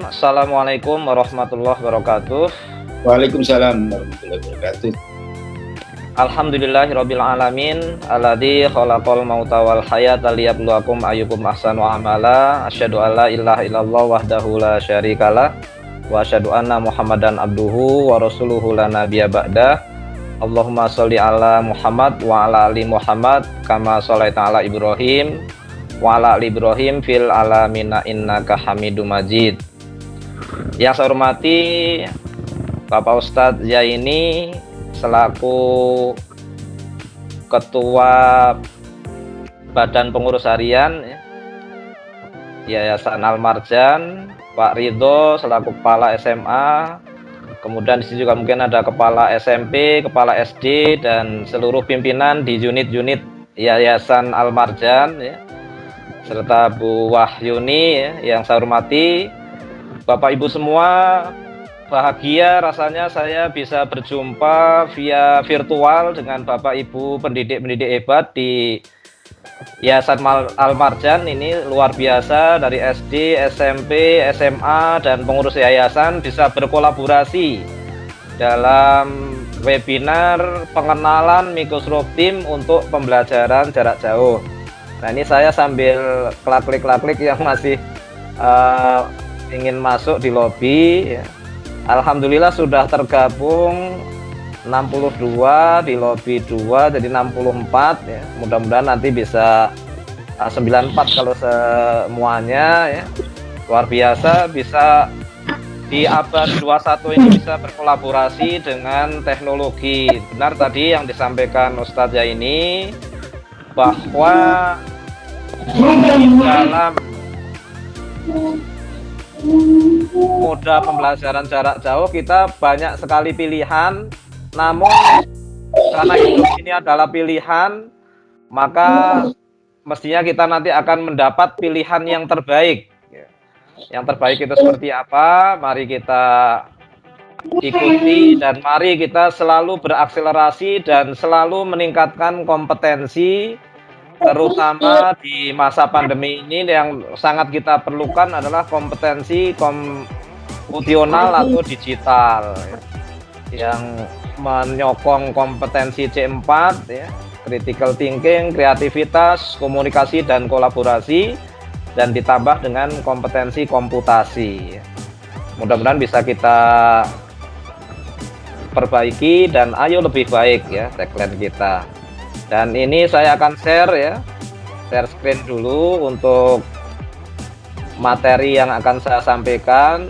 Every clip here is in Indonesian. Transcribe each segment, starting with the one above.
Assalamualaikum warahmatullahi wabarakatuh. Waalaikumsalam warahmatullahi wabarakatuh. Alhamdulillahirabbil alamin alladzi khalaqal mauta wal hayata liyabluwakum ayyukum ahsanu amala. Asyhadu alla ilaha illallah wahdahu la syarikalah wa asyhadu anna Muhammadan abduhu wa rasuluhu la nabiyya ba'da. Allahumma sholli ala Muhammad wa ala ali Muhammad kama sholaita ala Ibrahim wa ala ali Ibrahim fil alamina innaka Hamidum Majid. Yang saya hormati Bapak Ustadz Zaini selaku Ketua Badan Pengurus Harian Yayasan Al Marjan, Pak Ridho selaku Kepala SMA, kemudian di sini juga mungkin ada Kepala SMP, Kepala SD, dan seluruh pimpinan di unit-unit Yayasan Al Marjan, serta Bu Wahyuni yang saya hormati. Bapak Ibu semua, bahagia rasanya saya bisa berjumpa via virtual dengan Bapak Ibu pendidik-pendidik hebat di Yayasan Al Marjan. Ini luar biasa, dari SD, SMP, SMA, dan pengurus yayasan bisa berkolaborasi dalam webinar pengenalan Microsoft Teams untuk pembelajaran jarak jauh. Nah, ini saya sambil klik yang masih ingin masuk di lobby ya. Alhamdulillah sudah tergabung 62 di lobby 2, jadi 64 ya. Mudah-mudahan nanti bisa 94 kalau semuanya ya. Luar biasa bisa di abad 21 ini bisa berkolaborasi dengan teknologi. Benar tadi yang disampaikan Ustadz Zaini bahwa di dalam moda pembelajaran jarak jauh kita banyak sekali pilihan, namun karena ini adalah pilihan, maka mestinya kita nanti akan mendapat pilihan yang terbaik. Yang terbaik itu seperti apa? Mari kita ikuti dan mari kita selalu berakselerasi dan selalu meningkatkan kompetensi, terutama di masa pandemi ini. Yang sangat kita perlukan adalah kompetensi kompusional atau digital yang menyokong kompetensi C4 ya, critical thinking, kreativitas, komunikasi dan kolaborasi, dan ditambah dengan kompetensi komputasi. Mudah-mudahan bisa kita perbaiki dan ayo lebih baik ya tagline kita. Dan ini saya akan share screen dulu untuk materi yang akan saya sampaikan.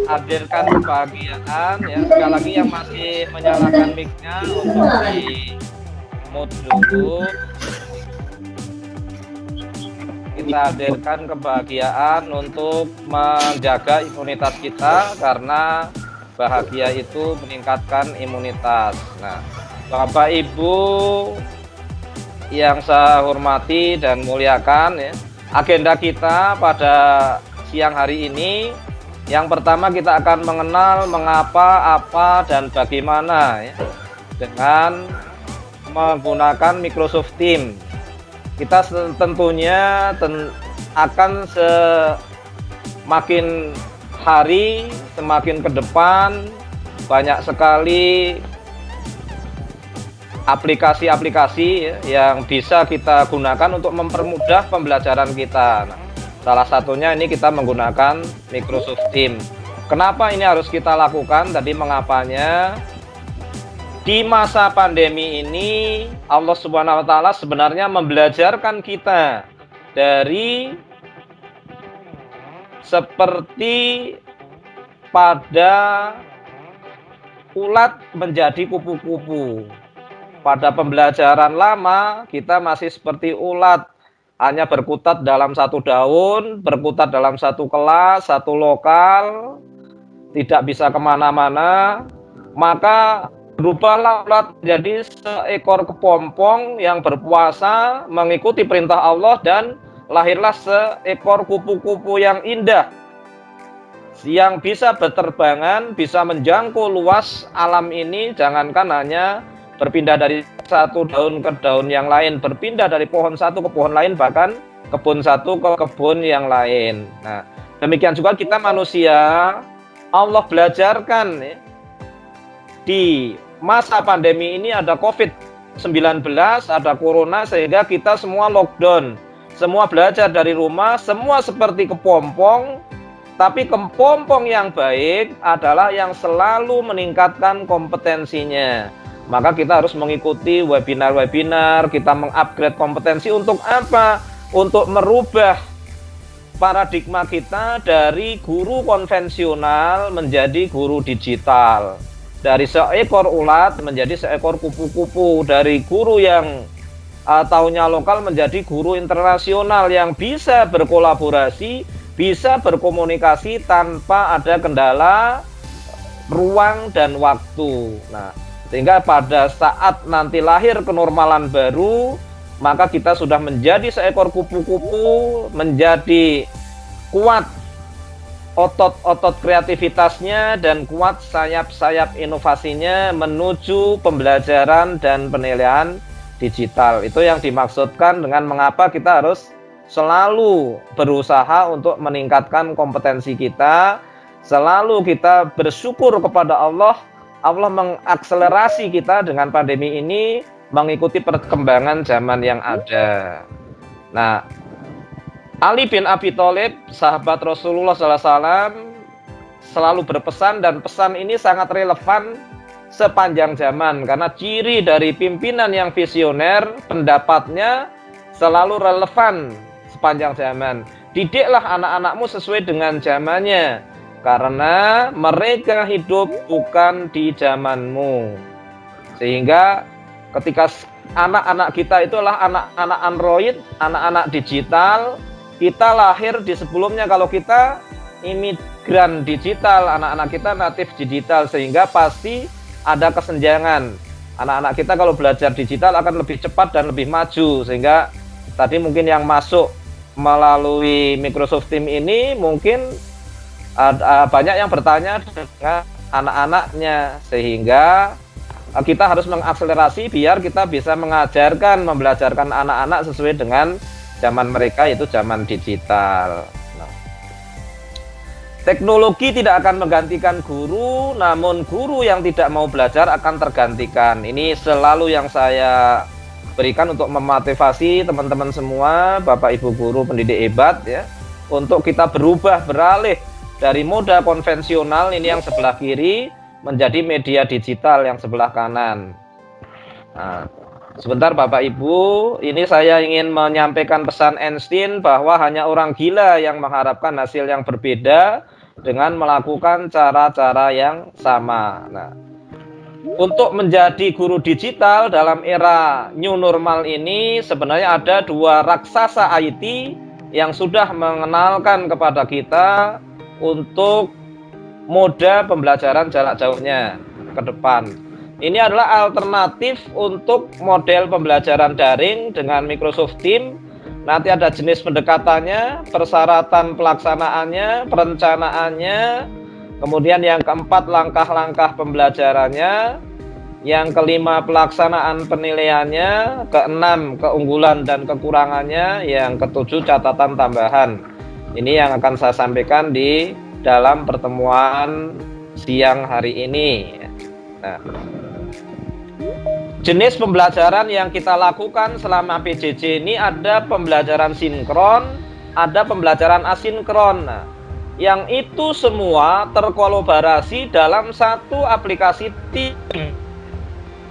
Hadirkan kebahagiaan ya. Sekali lagi yang masih menyalakan mic-nya untuk di mute dulu. Kita hadirkan kebahagiaan untuk menjaga imunitas kita, karena bahagia itu meningkatkan imunitas. Nah, Bapak Ibu yang saya hormati dan muliakan ya, agenda kita pada siang hari ini, yang pertama kita akan mengenal mengapa, apa, dan bagaimana ya, dengan menggunakan Microsoft Teams. Kita tentunya akan semakin hari, semakin ke depan, banyak sekali aplikasi-aplikasi yang bisa kita gunakan untuk mempermudah pembelajaran kita. Nah, salah satunya ini kita menggunakan Microsoft Teams. Kenapa ini harus kita lakukan? Tadi mengapanya? Di masa pandemi ini Allah Subhanahu wa taala sebenarnya membelajarkan kita dari seperti pada ulat menjadi kupu-kupu. Pada pembelajaran lama kita masih seperti ulat, hanya berkutat dalam satu daun, berkutat dalam satu kelas, satu lokal, tidak bisa kemana-mana. Maka berubahlah ulat menjadi seekor kepompong yang berpuasa mengikuti perintah Allah, dan lahirlah seekor kupu-kupu yang indah yang bisa berterbangan, bisa menjangkau luas alam ini. Jangankan hanya berpindah dari satu daun ke daun yang lain, berpindah dari pohon satu ke pohon lain, bahkan kebun satu ke kebun yang lain. Nah, Demikian juga kita manusia, Allah belajarkan ya, di masa pandemi ini ada COVID-19, ada corona, sehingga kita semua lockdown, semua belajar dari rumah, semua seperti kepompong. Tapi kepompong yang baik adalah yang selalu meningkatkan kompetensinya. Maka kita harus mengikuti webinar-webinar, kita mengupgrade kompetensi untuk apa? Untuk merubah paradigma kita dari guru konvensional menjadi guru digital. Dari seekor ulat menjadi seekor kupu-kupu. Dari guru yang taunya lokal menjadi guru internasional yang bisa berkolaborasi, bisa berkomunikasi tanpa ada kendala ruang dan waktu. Nah, sehingga pada saat nanti lahir kenormalan baru, maka kita sudah menjadi seekor kupu-kupu, menjadi kuat otot-otot kreativitasnya dan kuat sayap-sayap inovasinya menuju pembelajaran dan penilaian digital. Itu yang dimaksudkan dengan mengapa kita harus selalu berusaha untuk meningkatkan kompetensi kita, selalu kita bersyukur kepada Allah. Allah mengakselerasi kita dengan pandemi ini mengikuti perkembangan zaman yang ada. Nah, Ali bin Abi Thalib, sahabat Rasulullah SAW, selalu berpesan, dan pesan ini sangat relevan sepanjang zaman, karena ciri dari pimpinan yang visioner, pendapatnya selalu relevan sepanjang zaman. Didiklah anak-anakmu sesuai dengan zamannya, karena mereka hidup bukan di zamanmu. Sehingga ketika anak-anak kita itulah anak-anak Android, anak-anak digital, kita lahir di sebelumnya. Kalau kita imigran digital, anak-anak kita natif digital, sehingga pasti ada kesenjangan. Anak-anak kita kalau belajar digital akan lebih cepat dan lebih maju. Sehingga tadi mungkin yang masuk melalui Microsoft Teams ini mungkin banyak yang bertanya dengan anak-anaknya, sehingga kita harus mengakselerasi biar kita bisa mengajarkan, membelajarkan anak-anak sesuai dengan zaman mereka, yaitu zaman digital. Nah, teknologi tidak akan menggantikan guru, namun guru yang tidak mau belajar akan tergantikan. Ini selalu yang saya berikan untuk memotivasi teman-teman semua, Bapak Ibu guru pendidik hebat ya, untuk kita beralih dari moda konvensional ini yang sebelah kiri menjadi media digital yang sebelah kanan. Nah, sebentar Bapak Ibu, ini saya ingin menyampaikan pesan Einstein bahwa hanya orang gila yang mengharapkan hasil yang berbeda dengan melakukan cara-cara yang sama. Nah, untuk menjadi guru digital dalam era new normal ini sebenarnya ada dua raksasa IT yang sudah mengenalkan kepada kita untuk moda pembelajaran jarak jauhnya ke depan. Ini adalah alternatif untuk model pembelajaran daring dengan Microsoft Teams. Nanti ada jenis pendekatannya, persyaratan pelaksanaannya, perencanaannya, kemudian yang keempat langkah-langkah pembelajarannya, yang kelima pelaksanaan penilaiannya, keenam keunggulan dan kekurangannya, yang ketujuh catatan tambahan. Ini yang akan saya sampaikan di dalam pertemuan siang hari ini. Nah, jenis pembelajaran yang kita lakukan selama PJJ ini ada pembelajaran sinkron, ada pembelajaran asinkron. Nah, yang itu semua terkolaborasi dalam satu aplikasi tim.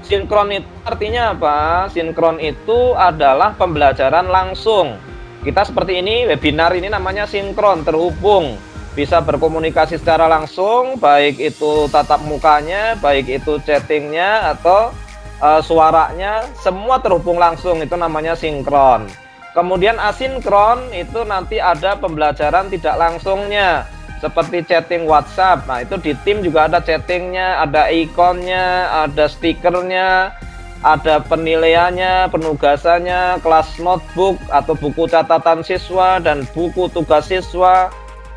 Sinkron itu artinya apa? Sinkron itu adalah pembelajaran langsung. Kita seperti ini, webinar ini namanya sinkron, terhubung. Bisa berkomunikasi secara langsung, baik itu tatap mukanya, baik itu chattingnya, atau suaranya, semua terhubung langsung, itu namanya sinkron. Kemudian asinkron itu nanti ada pembelajaran tidak langsungnya, seperti chatting WhatsApp. Nah, itu di tim juga ada chattingnya, ada ikonnya, ada stikernya, ada penilaiannya, penugasannya, kelas notebook atau buku catatan siswa dan buku tugas siswa.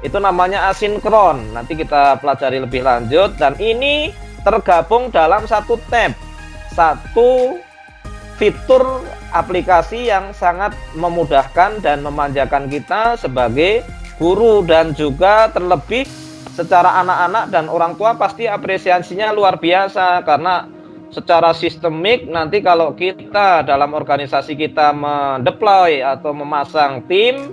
Itu namanya asinkron. Nanti kita pelajari lebih lanjut, dan ini tergabung dalam satu tab, satu fitur aplikasi yang sangat memudahkan dan memanjakan kita sebagai guru dan juga terlebih secara anak-anak dan orang tua pasti apresiasinya luar biasa, karena secara sistemik nanti kalau kita dalam organisasi kita mendeploy atau memasang tim,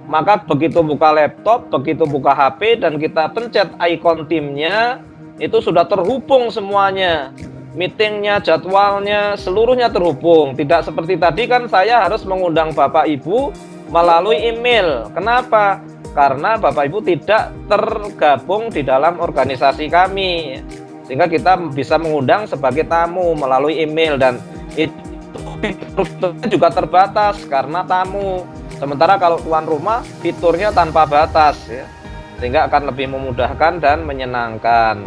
maka begitu buka laptop, begitu buka HP dan kita pencet ikon timnya, itu sudah terhubung semuanya. Meetingnya, jadwalnya, seluruhnya terhubung. Tidak seperti tadi kan saya harus mengundang Bapak Ibu melalui email. Kenapa? Karena Bapak Ibu tidak tergabung di dalam organisasi kami, sehingga kita bisa mengundang sebagai tamu melalui email, dan itu juga terbatas karena tamu. Sementara kalau tuan rumah fiturnya tanpa batas ya, sehingga akan lebih memudahkan dan menyenangkan.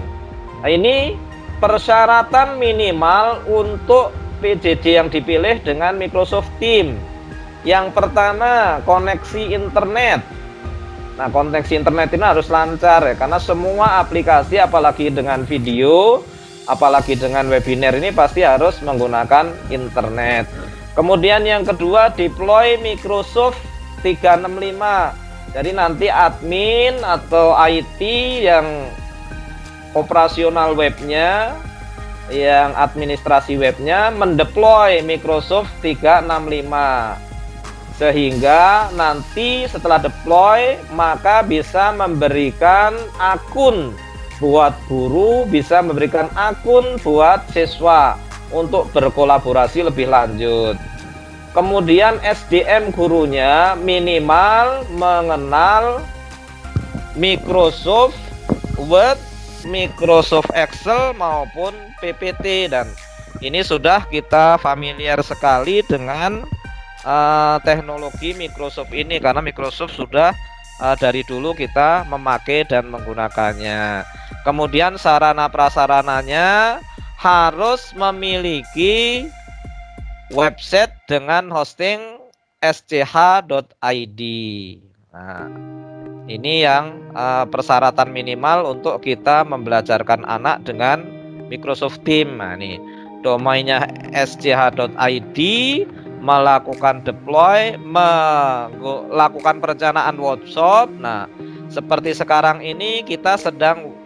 Nah, ini persyaratan minimal untuk PJJ yang dipilih dengan Microsoft Teams. Yang pertama, koneksi internet. Nah, koneksi internet ini harus lancar ya, karena semua aplikasi apalagi dengan video, apalagi dengan webinar ini pasti harus menggunakan internet. Kemudian yang kedua, deploy Microsoft 365. Jadi nanti admin atau IT yang operasional webnya, yang administrasi webnya mendeploy Microsoft 365, sehingga nanti setelah deploy maka bisa memberikan akun buat guru, bisa memberikan akun buat siswa untuk berkolaborasi lebih lanjut. Kemudian SDM gurunya minimal mengenal Microsoft Word, Microsoft Excel maupun PPT, dan ini sudah kita familiar sekali dengan teknologi Microsoft ini, karena Microsoft sudah dari dulu kita memakai dan menggunakannya. Kemudian sarana prasarananya harus memiliki website dengan hosting sch.id. Nah, ini yang persyaratan minimal untuk kita membelajarkan anak dengan Microsoft Teams. Nah, ini domainnya sch.id, melakukan deploy, melakukan perencanaan workshop. Nah, seperti sekarang ini kita sedang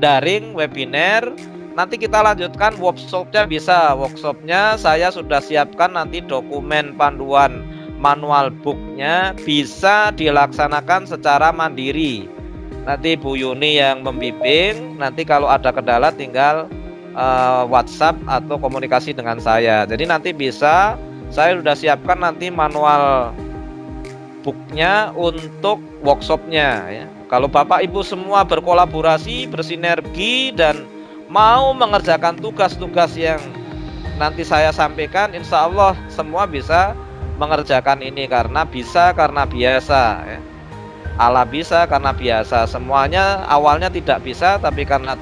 daring webinar. Nanti kita lanjutkan workshopnya, bisa workshopnya saya sudah siapkan nanti dokumen panduan manual booknya, bisa dilaksanakan secara mandiri. Nanti Bu Yuni yang membimbing, nanti kalau ada kendala tinggal WhatsApp atau komunikasi dengan saya. Jadi nanti bisa, saya sudah siapkan nanti manual booknya untuk workshopnya ya. Kalau Bapak Ibu semua berkolaborasi, bersinergi dan mau mengerjakan tugas-tugas yang nanti saya sampaikan, insya Allah semua bisa mengerjakan ini, karena bisa karena biasa ya. Ala bisa karena biasa. Semuanya awalnya tidak bisa, tapi karena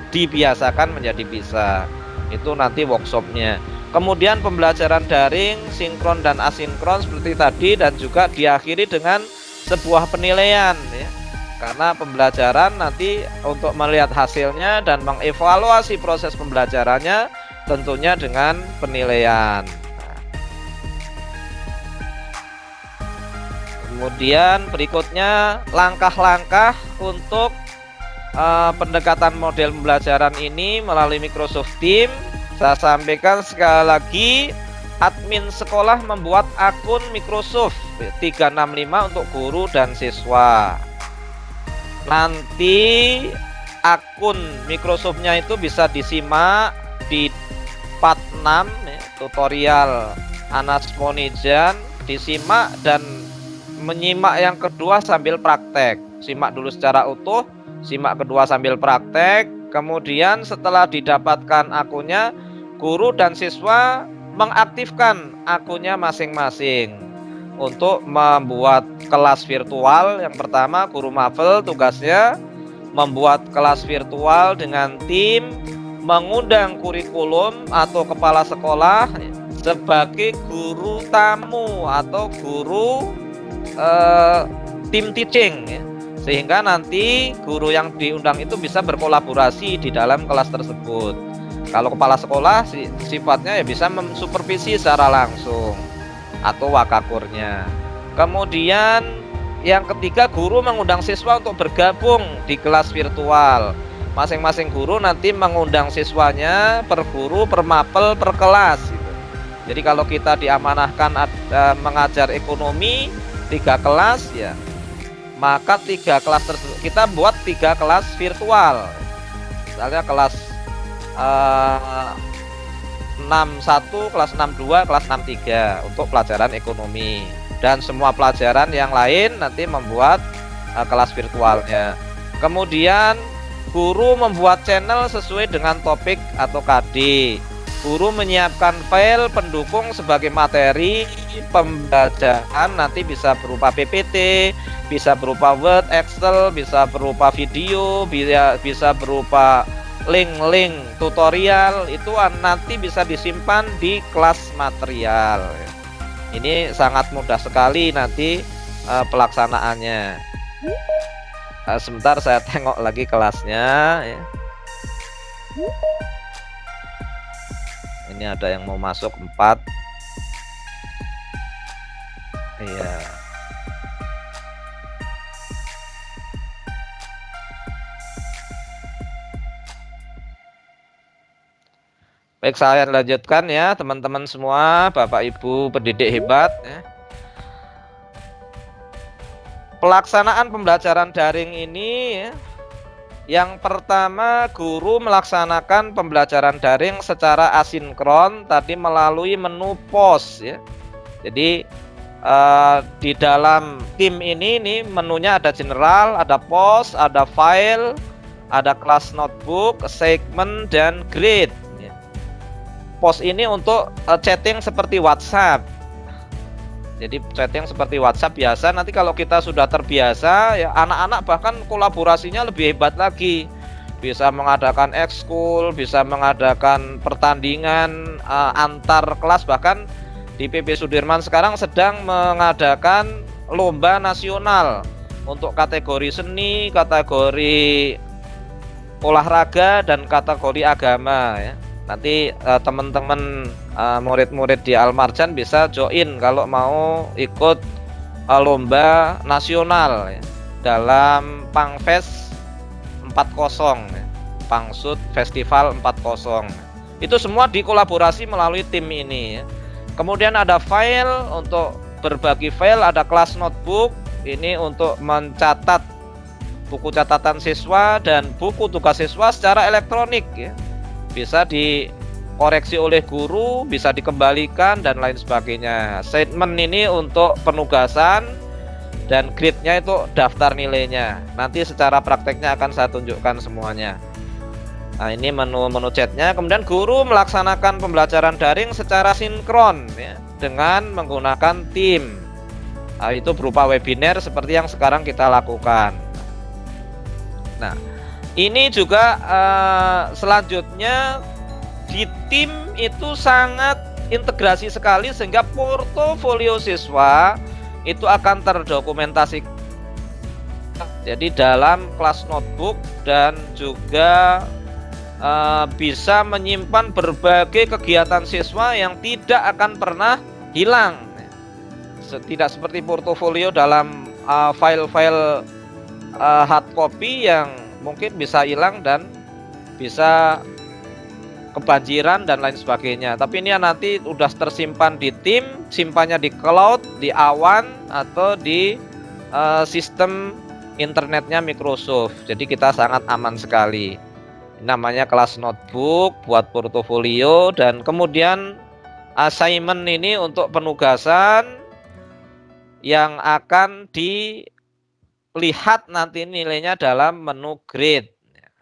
dibiasakan menjadi bisa. Itu nanti workshopnya. Kemudian pembelajaran daring, sinkron dan asinkron seperti tadi, dan juga diakhiri dengan sebuah penilaian ya. Karena pembelajaran nanti untuk melihat hasilnya dan mengevaluasi proses pembelajarannya tentunya dengan penilaian. Kemudian berikutnya langkah-langkah untuk pendekatan model pembelajaran ini melalui Microsoft Teams. Saya sampaikan sekali lagi, admin sekolah membuat akun Microsoft 365 untuk guru dan siswa. Nanti akun Microsoft-nya itu bisa disimak di part 6 ya, tutorial Anas Monijan, disimak dan menyimak yang kedua sambil praktek. Simak dulu secara utuh, simak kedua sambil praktek. Kemudian setelah didapatkan akunnya, guru dan siswa mengaktifkan akunnya masing-masing untuk membuat kelas virtual. Yang pertama, guru Mafel tugasnya membuat kelas virtual dengan tim, mengundang kurikulum atau kepala sekolah sebagai guru tamu atau guru tim teaching ya. Sehingga nanti guru yang diundang itu bisa berkolaborasi di dalam kelas tersebut. Kalau kepala sekolah sifatnya ya bisa mensupervisi secara langsung atau wakakurnya. Kemudian yang ketiga, guru mengundang siswa untuk bergabung di kelas virtual. Masing-masing guru nanti mengundang siswanya per guru, per mapel, per kelas gitu. Jadi kalau kita diamanahkan mengajar ekonomi 3 kelas ya, maka 3 kelas tersebut kita buat 3 kelas virtual. Misalnya kelas 61, kelas 62, kelas 63 untuk pelajaran ekonomi, dan semua pelajaran yang lain nanti membuat kelas virtualnya. Kemudian guru membuat channel sesuai dengan topik atau KD. Guru menyiapkan file pendukung sebagai materi pembelajaran, nanti bisa berupa PPT, bisa berupa Word, Excel, bisa berupa video, bisa berupa link-link tutorial. Itu nanti bisa disimpan di kelas material. Ini sangat mudah sekali nanti pelaksanaannya. Sebentar saya tengok lagi kelasnya ya. Ini ada yang mau masuk 4. Iya. Baik, saya lanjutkan ya teman-teman semua, Bapak Ibu pendidik hebat ya. Pelaksanaan pembelajaran daring ini ya, yang pertama, guru melaksanakan pembelajaran daring secara asinkron tadi melalui menu pause ya. Jadi di dalam tim ini menunya ada general, ada pause, ada file, ada kelas notebook, segment, dan grade ya. Pause ini untuk chatting seperti WhatsApp. Jadi chatting seperti WhatsApp biasa. Nanti kalau kita sudah terbiasa ya, anak-anak bahkan kolaborasinya lebih hebat lagi. Bisa mengadakan ekskul, bisa mengadakan pertandingan antar kelas. Bahkan di PP Sudirman sekarang sedang mengadakan lomba nasional untuk kategori seni, kategori olahraga, dan kategori agama ya. Nanti teman-teman murid-murid di Al-Marjan bisa join kalau mau ikut lomba nasional ya, dalam Pangfest 40 ya, Pangsut Festival 40. Itu semua dikolaborasi melalui tim ini ya. Kemudian ada file untuk berbagi file, ada kelas notebook ini untuk mencatat buku catatan siswa dan buku tugas siswa secara elektronik ya. Bisa dikoreksi oleh guru, bisa dikembalikan, dan lain sebagainya. Statement ini untuk penugasan, dan grade-nya itu daftar nilainya. Nanti secara prakteknya akan saya tunjukkan semuanya. Nah, ini menu chatnya. Kemudian guru melaksanakan pembelajaran daring secara sinkron ya, dengan menggunakan tim. Nah, itu berupa webinar seperti yang sekarang kita lakukan. Nah, ini juga selanjutnya di tim itu sangat integrasi sekali, sehingga portofolio siswa itu akan terdokumentasi. Jadi dalam kelas notebook, dan juga bisa menyimpan berbagai kegiatan siswa yang tidak akan pernah hilang. Tidak seperti portofolio dalam file-file hard copy yang mungkin bisa hilang dan bisa kebanjiran dan lain sebagainya. Tapi ini nanti udah tersimpan di tim, simpannya di cloud, di awan, atau di sistem internetnya Microsoft. Jadi kita sangat aman sekali. Ini namanya kelas notebook buat portofolio, dan kemudian assignment ini untuk penugasan yang akan dilihat nanti nilainya dalam menu grade.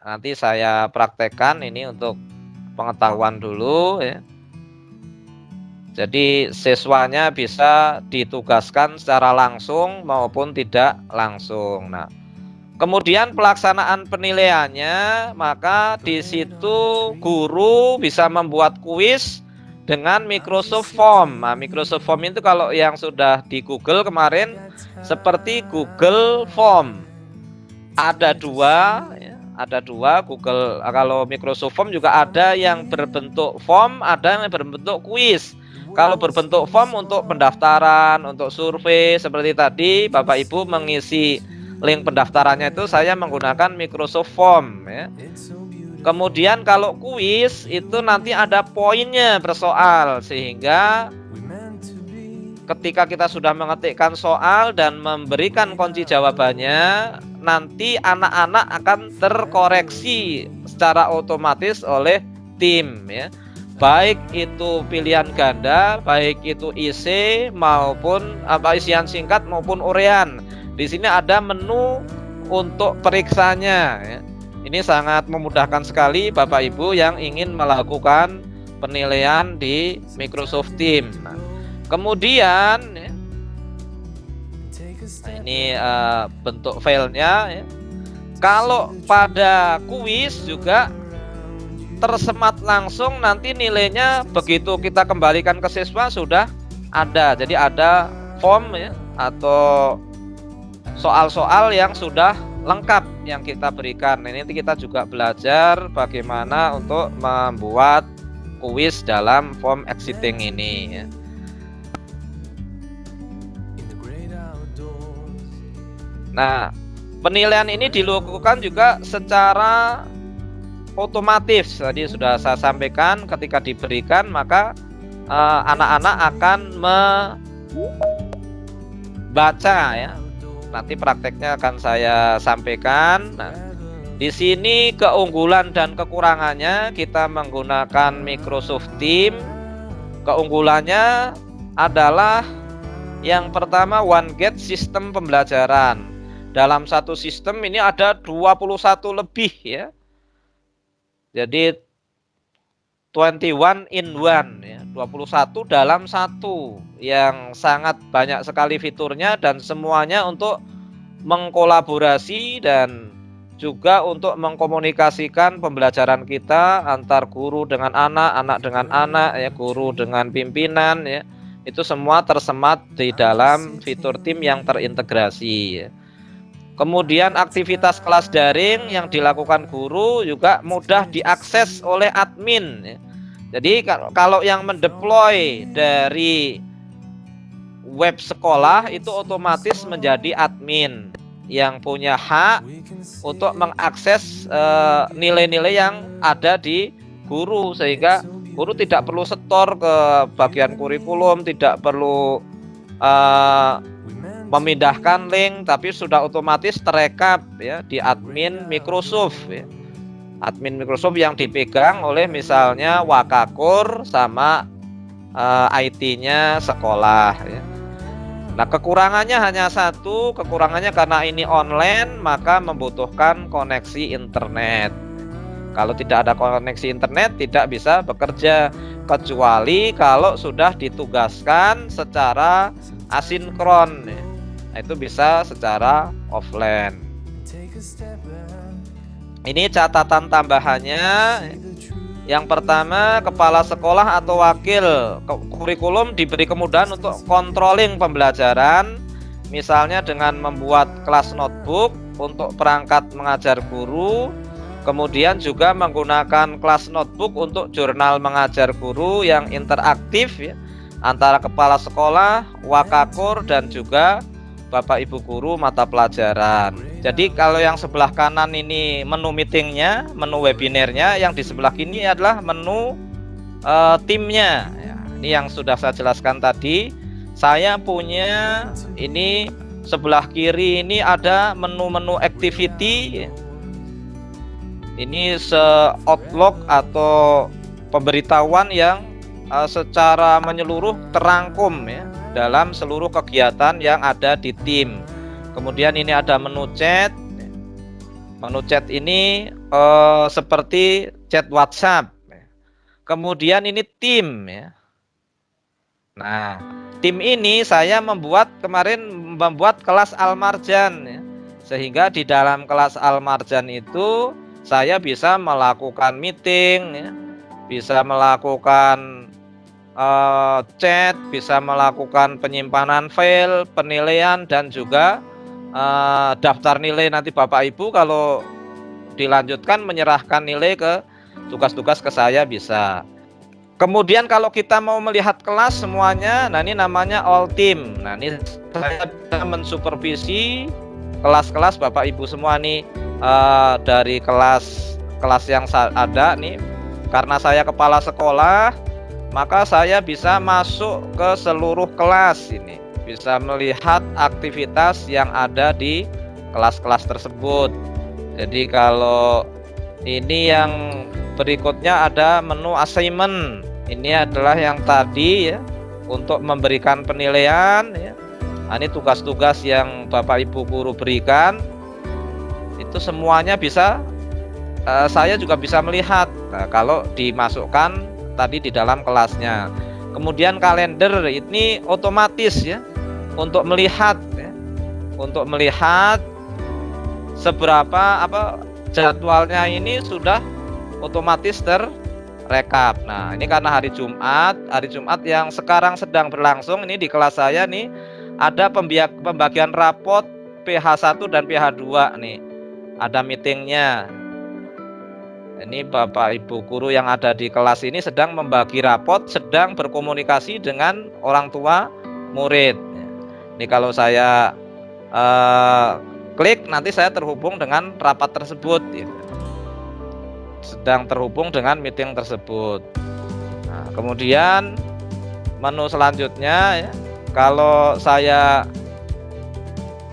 Nanti saya praktekkan ini untuk pengetahuan dulu ya. Jadi siswanya bisa ditugaskan secara langsung maupun tidak langsung. Nah, kemudian pelaksanaan penilaiannya, maka di situ guru bisa membuat kuis dengan Microsoft Form. Nah, Microsoft Form itu kalau yang sudah di Google kemarin seperti Google Form. Ada dua ya. Ada dua Google. Kalau Microsoft Form juga ada yang berbentuk form, ada yang berbentuk kuis. Kalau berbentuk form untuk pendaftaran, untuk survei seperti tadi, Bapak Ibu mengisi link pendaftarannya itu saya menggunakan Microsoft Form ya. Kemudian kalau kuis itu nanti ada poinnya per soal, sehingga ketika kita sudah mengetikkan soal dan memberikan kunci jawabannya, nanti anak-anak akan terkoreksi secara otomatis oleh tim ya. Baik itu pilihan ganda, baik itu IC maupun isian singkat maupun urean. Di sini ada menu untuk periksanya ya. Ini sangat memudahkan sekali Bapak Ibu yang ingin melakukan penilaian di Microsoft Teams. Nah, kemudian ya, ini bentuk filenya ya. Kalau pada kuis juga tersemat langsung, nanti nilainya begitu kita kembalikan ke siswa sudah ada. Jadi ada form ya, atau soal-soal yang sudah lengkap yang kita berikan. Ini nanti kita juga belajar bagaimana untuk membuat kuis dalam form exiting ini ya. Nah, penilaian ini dilakukan juga secara otomatis. Tadi sudah saya sampaikan, ketika diberikan maka anak-anak akan membaca ya. Nanti prakteknya akan saya sampaikan. Nah, di sini keunggulan dan kekurangannya kita menggunakan Microsoft Teams. Keunggulannya adalah yang pertama, one gate sistem pembelajaran. Dalam satu sistem ini ada 21 lebih ya. Jadi 21 in one ya, 21 dalam satu, yang sangat banyak sekali fiturnya dan semuanya untuk mengkolaborasi dan juga untuk mengkomunikasikan pembelajaran kita antar guru dengan anak, anak dengan anak ya, guru dengan pimpinan ya. Itu semua tersemat di dalam fitur tim yang terintegrasi ya. Kemudian aktivitas kelas daring yang dilakukan guru juga mudah diakses oleh admin ya. Jadi kalau yang mendeploy dari web sekolah itu otomatis menjadi admin yang punya hak untuk mengakses nilai-nilai yang ada di guru, sehingga guru tidak perlu setor ke bagian kurikulum, tidak perlu memindahkan link, tapi sudah otomatis terekap ya di admin Microsoft ya. Admin Microsoft yang dipegang oleh misalnya Wakakur sama IT-nya sekolah ya. Nah, kekurangannya hanya satu, kekurangannya karena ini online maka membutuhkan koneksi internet. Kalau tidak ada koneksi internet tidak bisa bekerja, kecuali kalau sudah ditugaskan secara asinkron ya. Nah, itu bisa secara offline. Ini catatan tambahannya. Yang pertama, kepala sekolah atau wakil kurikulum diberi kemudahan untuk controlling pembelajaran, misalnya dengan membuat kelas notebook untuk perangkat mengajar guru, kemudian juga menggunakan kelas notebook untuk jurnal mengajar guru yang interaktif ya, antara kepala sekolah, Wakakur, dan juga Bapak Ibu guru mata pelajaran. Jadi kalau yang sebelah kanan ini menu meetingnya, menu webinarnya, yang di sebelah kiri adalah menu timnya ya. Ini yang sudah saya jelaskan tadi. Saya punya ini sebelah kiri ini ada menu-menu activity ya. Ini outlook atau pemberitahuan yang secara menyeluruh terangkum ya dalam seluruh kegiatan yang ada di tim. Kemudian ini ada menu chat. Menu chat ini seperti chat WhatsApp. Kemudian ini tim ya. Nah, tim ini saya kemarin membuat kelas Al-Marjan ya. Sehingga di dalam kelas Al-Marjan itu saya bisa melakukan meeting ya, bisa melakukan chat, bisa melakukan penyimpanan file, penilaian, dan juga daftar nilai. Nanti Bapak Ibu kalau dilanjutkan menyerahkan nilai ke tugas-tugas ke saya bisa. Kemudian kalau kita mau melihat kelas semuanya, nah ini namanya all team. Nah ini saya bisa mensupervisi kelas-kelas Bapak Ibu semua nih, dari kelas yang ada nih. Karena saya kepala sekolah, maka saya bisa masuk ke seluruh kelas ini, bisa melihat aktivitas yang ada di kelas-kelas tersebut. Jadi kalau ini yang berikutnya ada menu assignment. Ini adalah yang tadi ya, untuk memberikan penilaian ya. Nah, ini tugas-tugas yang Bapak Ibu guru berikan. Itu semuanya bisa, saya juga bisa melihat. Nah, kalau dimasukkan tadi di dalam kelasnya. Kemudian kalender ini otomatis ya, untuk melihat ya, untuk melihat seberapa jadwalnya ini sudah otomatis terrekap. Nah, ini karena hari Jumat yang sekarang sedang berlangsung ini di kelas saya nih, ada pembagian rapot PH1 dan PH2 nih. Ada meetingnya. Ini Bapak Ibu guru yang ada di kelas ini sedang membagi rapot, sedang berkomunikasi dengan orang tua murid. Ini kalau saya klik, nanti saya terhubung dengan rapat tersebut gitu. Sedang terhubung dengan meeting tersebut. Nah, kemudian menu selanjutnya ya, kalau saya,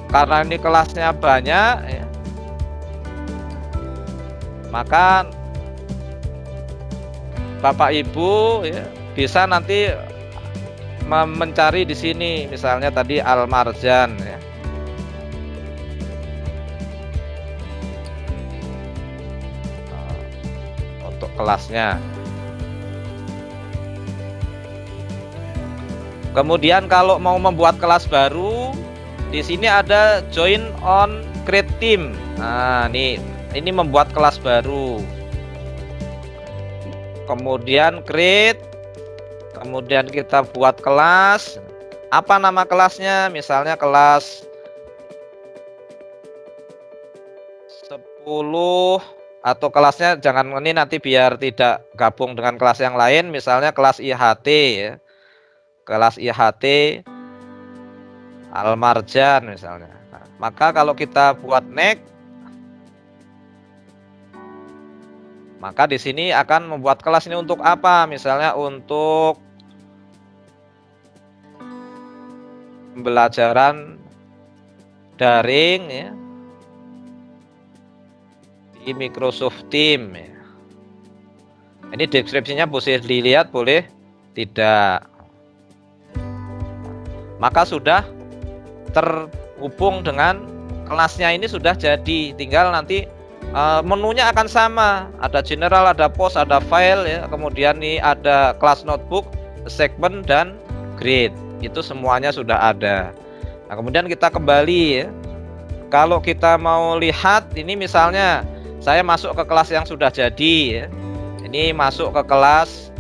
karena ini kelasnya banyak ya, maka Bapak Ibu ya, bisa nanti mencari di sini, misalnya tadi Al-Marjan ya. Untuk kelasnya. Kemudian kalau mau membuat kelas baru, di sini ada join on create team. Nah, ini membuat kelas baru. Kemudian create, kemudian kita buat kelas. Apa nama kelasnya? Misalnya kelas 10, atau kelasnya jangan ini, nanti biar tidak gabung dengan kelas yang lain. Misalnya kelas IHT ya. Kelas IHT Al-Marjan misalnya. Nah, maka kalau kita buat next, maka di sini akan membuat kelas ini untuk apa? Misalnya untuk pembelajaran daring ya, di Microsoft Teams ya. Ini deskripsinya boleh dilihat, boleh tidak. Maka sudah terhubung dengan kelasnya, ini sudah jadi. Tinggal nanti menunya akan sama, ada general, ada post, ada file ya. Kemudian nih ada kelas notebook, segment, dan grade. Itu semuanya sudah ada. Nah, kemudian kita kembali ya. Kalau kita mau lihat ini, misalnya saya masuk ke kelas yang sudah jadi ya. Ini masuk ke kelas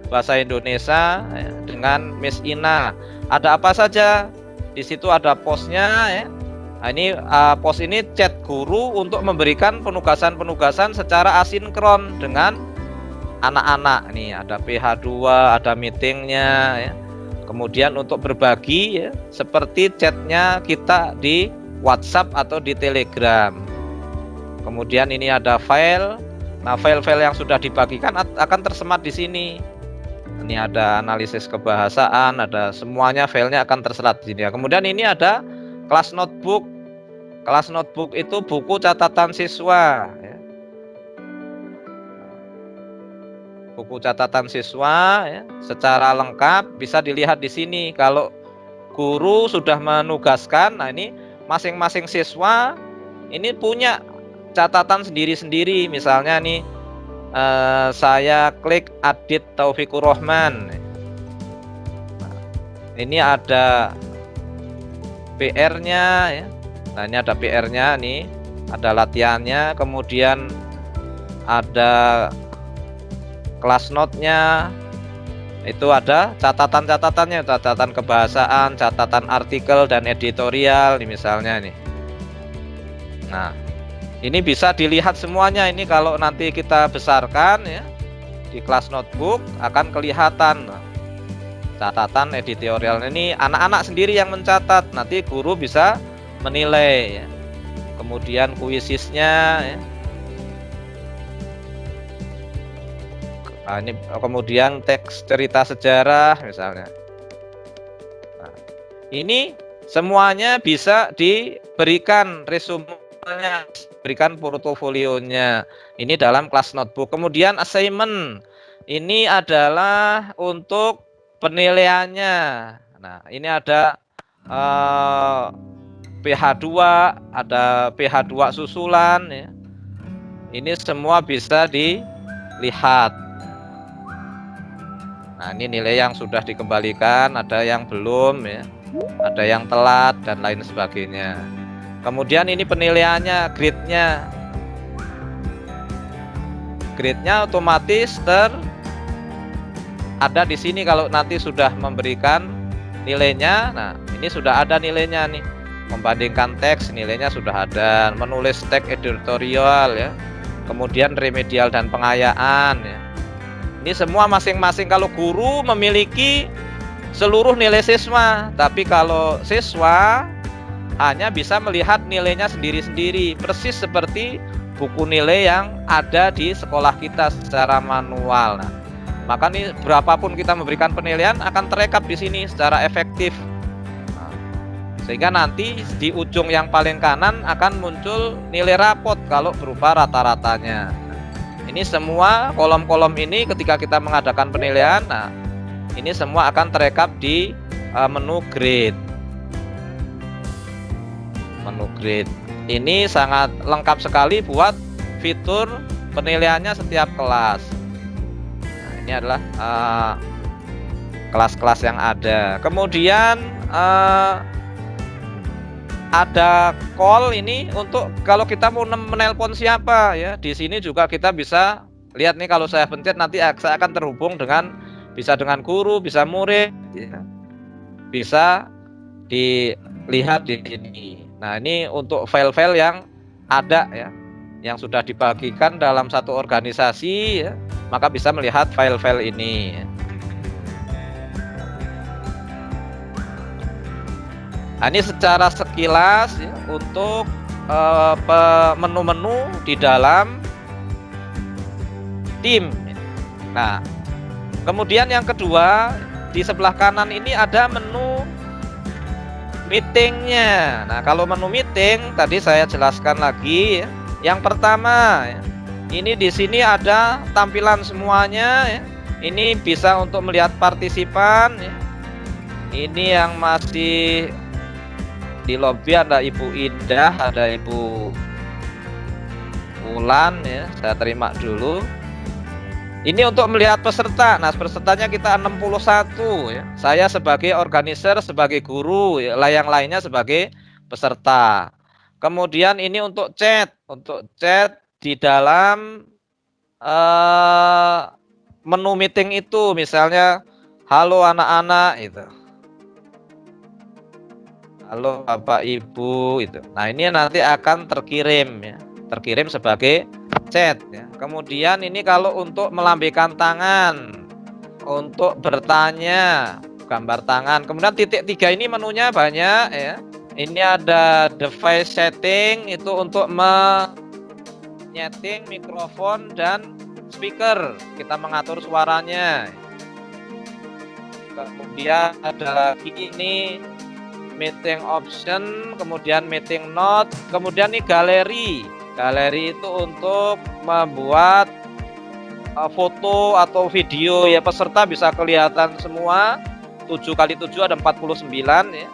Bahasa Indonesia ya, dengan Miss Ina. Ada apa saja? Di situ ada posnya ya. Nah, ini pos ini chat guru untuk memberikan penugasan-penugasan secara asinkron dengan anak-anak. Nih ada PH2, ada meetingnya ya. Kemudian untuk berbagi ya, seperti chatnya kita di WhatsApp atau di Telegram. Kemudian ini ada file. Nah, file-file yang sudah dibagikan akan tersemat di sini. Ini ada analisis kebahasaan, ada semuanya, filenya akan terserat di sini. Kemudian ini ada kelas notebook. Kelas notebook itu buku catatan siswa ya. Buku catatan siswa ya, secara lengkap bisa dilihat di sini. Kalau guru sudah menugaskan, nah ini masing-masing siswa ini punya catatan sendiri-sendiri. Misalnya nih, saya klik Adit Taufikur Rahman. Nah, ini ada PR-nya ya. Nah, ini ada PR-nya nih, ada latihannya, kemudian ada kelas note-nya. Itu ada catatan-catatannya, catatan kebahasaan, catatan artikel dan editorial nih misalnya nih. Nah, ini bisa dilihat semuanya. Ini kalau nanti kita besarkan ya, di kelas notebook akan kelihatan catatan editorial ini anak-anak sendiri yang mencatat, nanti guru bisa menilai ya. Kemudian kuisisnya ya. Nah, ini kemudian teks cerita sejarah misalnya. Nah, ini semuanya bisa diberikan resumenya, berikan portofolionya. Ini dalam kelas notebook. Kemudian assignment ini adalah untuk penilaiannya. Nah, ini ada PH2, ada PH2 susulan ya. Ini semua bisa dilihat. Nah, ini nilai yang sudah dikembalikan, ada yang belum ya. Ada yang telat dan lain sebagainya. Kemudian ini penilaiannya, grade-nya. Grade-nya otomatis ada di sini kalau nanti sudah memberikan nilainya. Nah, ini sudah ada nilainya nih. Membandingkan teks, nilainya sudah ada. Menulis teks editorial ya. Kemudian remedial dan pengayaan ya. Ini semua masing-masing, kalau guru memiliki seluruh nilai siswa, tapi kalau siswa hanya bisa melihat nilainya sendiri-sendiri, persis seperti buku nilai yang ada di sekolah kita secara manual. Nah, maka nih berapapun kita memberikan penilaian akan terekap di sini secara efektif. Nah, sehingga nanti di ujung yang paling kanan akan muncul nilai rapot kalau berupa rata-ratanya. Ini semua kolom-kolom ini ketika kita mengadakan penilaian, nah ini semua akan terekap di menu grade. Menu grade ini sangat lengkap sekali buat fitur penilaiannya setiap kelas. Nah, ini adalah kelas-kelas yang ada. Kemudian ada call ini untuk kalau kita mau menelpon siapa ya. Di sini juga kita bisa lihat nih, kalau saya pencet nanti saya akan terhubung dengan bisa dengan guru, bisa murid ya. Bisa dilihat di sini. Nah, ini untuk file-file yang ada ya, yang sudah dibagikan dalam satu organisasi ya, maka bisa melihat file-file ini. Nah, ini secara sekilas ya, untuk menu-menu di dalam tim. Nah, kemudian yang kedua di sebelah kanan ini ada menu meetingnya. Nah, kalau menu meeting tadi saya jelaskan lagi ya. Yang pertama ya, ini di sini ada tampilan semuanya ya. Ini bisa untuk melihat partisipan ya. Ini yang masih di lobby ada Ibu Indah, ada Ibu Ulan ya, saya terima dulu. Ini untuk melihat peserta. Nah, pesertanya kita 61 ya. Saya sebagai organizer, sebagai guru ya, yang lainnya sebagai peserta. Kemudian ini untuk chat di dalam menu meeting itu, misalnya halo anak-anak itu. Halo Bapak Ibu itu. Nah, ini nanti akan terkirim ya. Terkirim sebagai chat ya. Kemudian ini kalau untuk melambaikan tangan, untuk bertanya, gambar tangan. Kemudian titik 3 ini menunya banyak ya. Ini ada device setting, itu untuk menyeting mikrofon dan speaker. Kita mengatur suaranya. Kemudian ada lagi ini meeting option, kemudian meeting note, kemudian ini galeri. Galeri itu untuk membuat foto atau video ya, peserta bisa kelihatan semua. 7x7 ada 49 ya.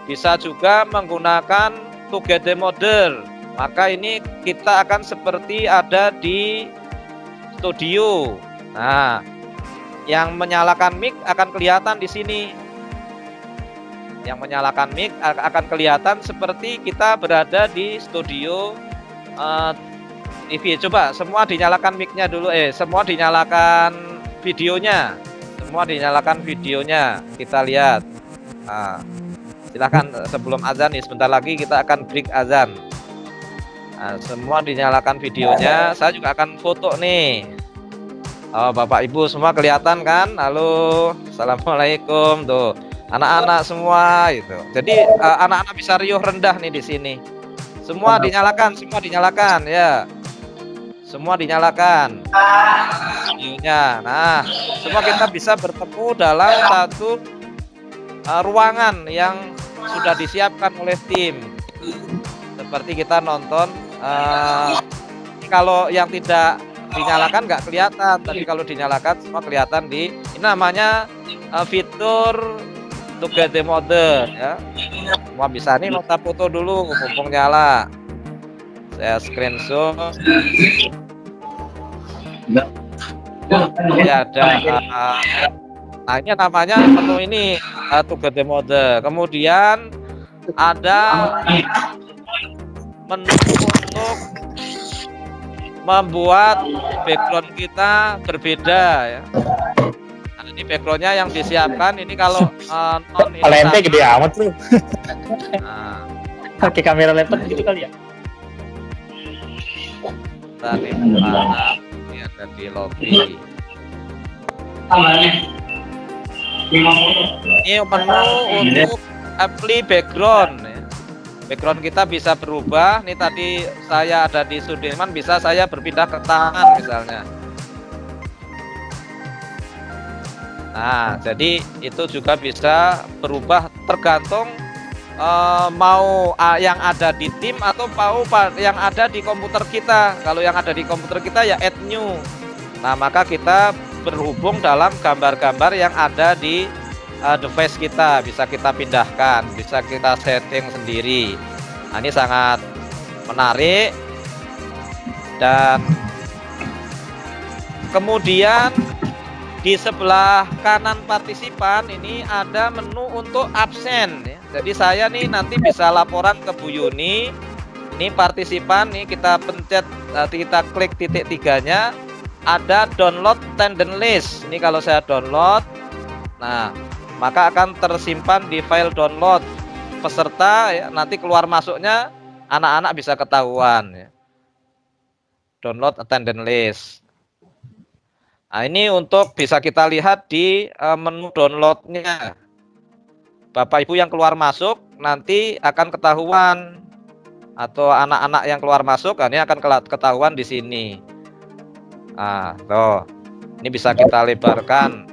Bisa juga menggunakan together mode. Maka ini kita akan seperti ada di studio. Nah, yang menyalakan mic akan kelihatan di sini. Yang menyalakan mic akan kelihatan seperti kita berada di studio TV. Coba semua dinyalakan mic-nya dulu, semua dinyalakan videonya. Semua dinyalakan videonya. Kita lihat. Nah, silahkan sebelum azan nih, sebentar lagi kita akan break azan. Nah, semua dinyalakan videonya. Saya juga akan foto nih. Oh, Bapak Ibu semua kelihatan kan? Halo, assalamualaikum tuh. Anak-anak semua itu. Jadi anak-anak bisa riuh rendah nih di sini. Semua dinyalakan ya. Semua dinyalakan videonya. Nah, semua kita bisa bertemu dalam satu ruangan yang sudah disiapkan oleh tim. Seperti kita nonton. Kalau yang tidak dinyalakan nggak kelihatan, tapi kalau dinyalakan semua kelihatan di ini namanya fitur together mode ya. Semua bisa nih nota foto dulu mumpung nyala. Saya screenshot. Ini ada nah ini namanya menu ini together mode. Kemudian ada menu untuk membuat background kita berbeda ya. Nah, ini backgroundnya yang disiapkan ini kalau non ini lente gede amat tuh. Nah, Pakai kamera laptop gitu kali ya. tadi mana ini ada di lobby. Ini menu untuk apply background ya. Background kita bisa berubah. Nih tadi saya ada di Sudirman, bisa saya berpindah ke tangan misalnya. Nah, jadi itu juga bisa berubah tergantung mau yang ada di tim atau mau yang ada di komputer kita. Kalau yang ada di komputer kita ya add new. Nah, maka kita berhubung dalam gambar-gambar yang ada di device kita, bisa kita pindahkan, bisa kita setting sendiri. Nah, ini sangat menarik. Dan kemudian di sebelah kanan partisipan ini ada menu untuk absen ya. Jadi saya nih nanti bisa laporan ke Bu Yuni. Ini partisipan nih kita pencet, kita klik titik tiganya, ada download attendance list. Ini kalau saya download, nah maka akan tersimpan di file download peserta ya, nanti keluar masuknya anak-anak bisa ketahuan ya. Download attendance list. Nah, ini untuk bisa kita lihat di menu downloadnya. Bapak Ibu yang keluar masuk nanti akan ketahuan, atau anak-anak yang keluar masuk ini akan ketahuan di sini. Nah, tuh. Ini bisa kita lebarkan.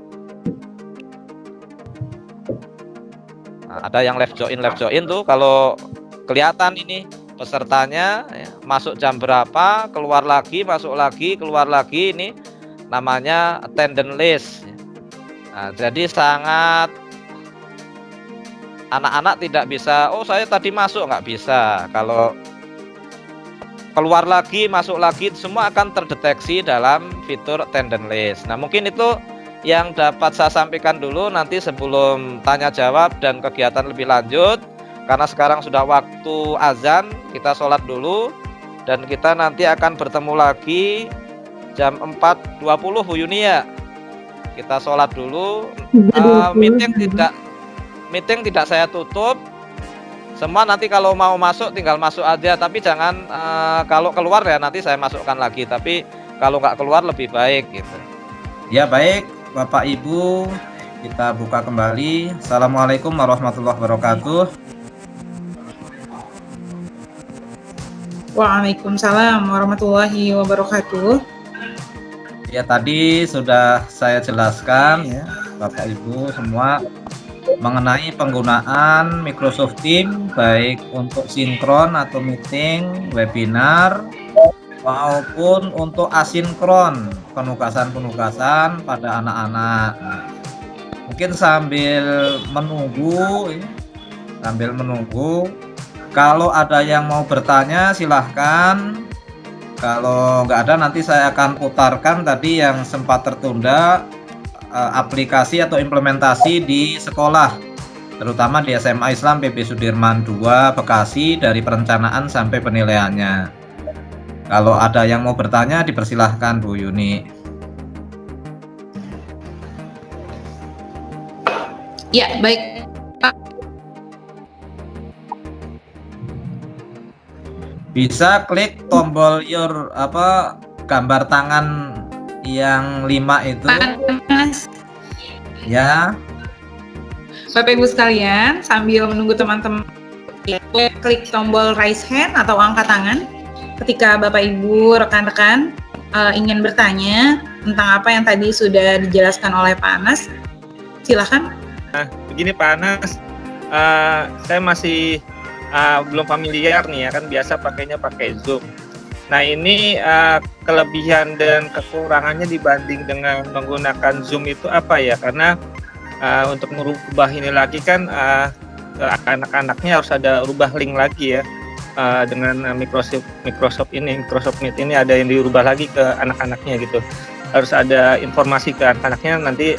Nah, ada yang left join tuh kalau kelihatan ini pesertanya ya, masuk jam berapa, keluar lagi, masuk lagi, keluar lagi, ini namanya attendance list. Nah, jadi sangat anak-anak tidak bisa, oh saya tadi masuk, nggak bisa. Kalau keluar lagi, masuk lagi, semua akan terdeteksi dalam fitur attendance list. Nah, mungkin itu yang dapat saya sampaikan dulu. Nanti sebelum tanya jawab dan kegiatan lebih lanjut, karena sekarang sudah waktu azan, kita sholat dulu dan kita nanti akan bertemu lagi jam 4.20 Bu Yuni ya. Kita sholat dulu. Meeting tidak saya tutup. Semua nanti kalau mau masuk tinggal masuk aja, tapi jangan kalau keluar ya nanti saya masukkan lagi, tapi kalau nggak keluar lebih baik gitu. Ya baik Bapak Ibu, kita buka kembali. Assalamualaikum warahmatullahi wabarakatuh. Waalaikumsalam warahmatullahi wabarakatuh. Ya tadi sudah saya jelaskan ya Bapak Ibu semua mengenai penggunaan Microsoft Teams baik untuk sinkron atau meeting, webinar maupun untuk asinkron, penugasan-penugasan pada anak-anak. Mungkin sambil menunggu kalau ada yang mau bertanya silahkan. Kalau nggak ada nanti saya akan putarkan tadi yang sempat tertunda, aplikasi atau implementasi di sekolah, terutama di SMA Islam PB Sudirman 2 Bekasi, dari perencanaan sampai penilaiannya. Kalau ada yang mau bertanya dipersilahkan Bu Yuni. Ya, baik. Bisa klik tombol gambar tangan yang 5 itu Panas. ya. Bapak Ibu sekalian, sambil menunggu teman-teman klik tombol raise hand atau angkat tangan ketika Bapak Ibu rekan-rekan ingin bertanya tentang apa yang tadi sudah dijelaskan oleh Pak Anas. Silakan. Nah, begini Pak Anas, saya masih belum familiar nih ya, kan biasa pakainya pakai Zoom. Nah ini kelebihan dan kekurangannya dibanding dengan menggunakan Zoom itu apa ya? Karena untuk merubah ini lagi kan anak-anaknya harus ada rubah link lagi ya, dengan Microsoft Meet ini ada yang dirubah lagi ke anak-anaknya gitu. Harus ada informasi ke anak-anaknya nanti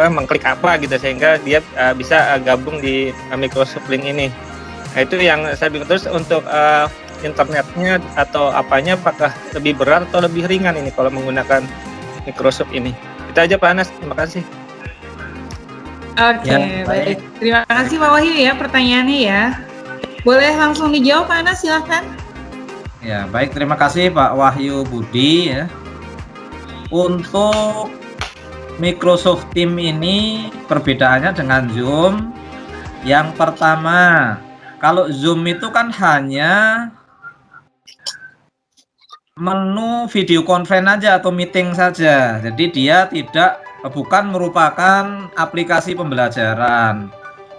mengklik apa gitu sehingga dia bisa gabung di Microsoft Link ini. Nah, itu yang saya bingung. Terus untuk internetnya atau apanya apakah lebih berat atau lebih ringan ini kalau menggunakan Microsoft ini? Itu aja Pak Anas, terima kasih. Oke, Ya, baik. Terima kasih Pak Wahyu ya pertanyaannya ya. Boleh langsung dijawab Pak Anas, silakan. Ya, baik, terima kasih Pak Wahyu Budi ya. Untuk Microsoft Teams ini perbedaannya dengan Zoom. Yang pertama, kalau Zoom itu kan hanya menu video conference aja atau meeting saja. Jadi dia bukan merupakan aplikasi pembelajaran.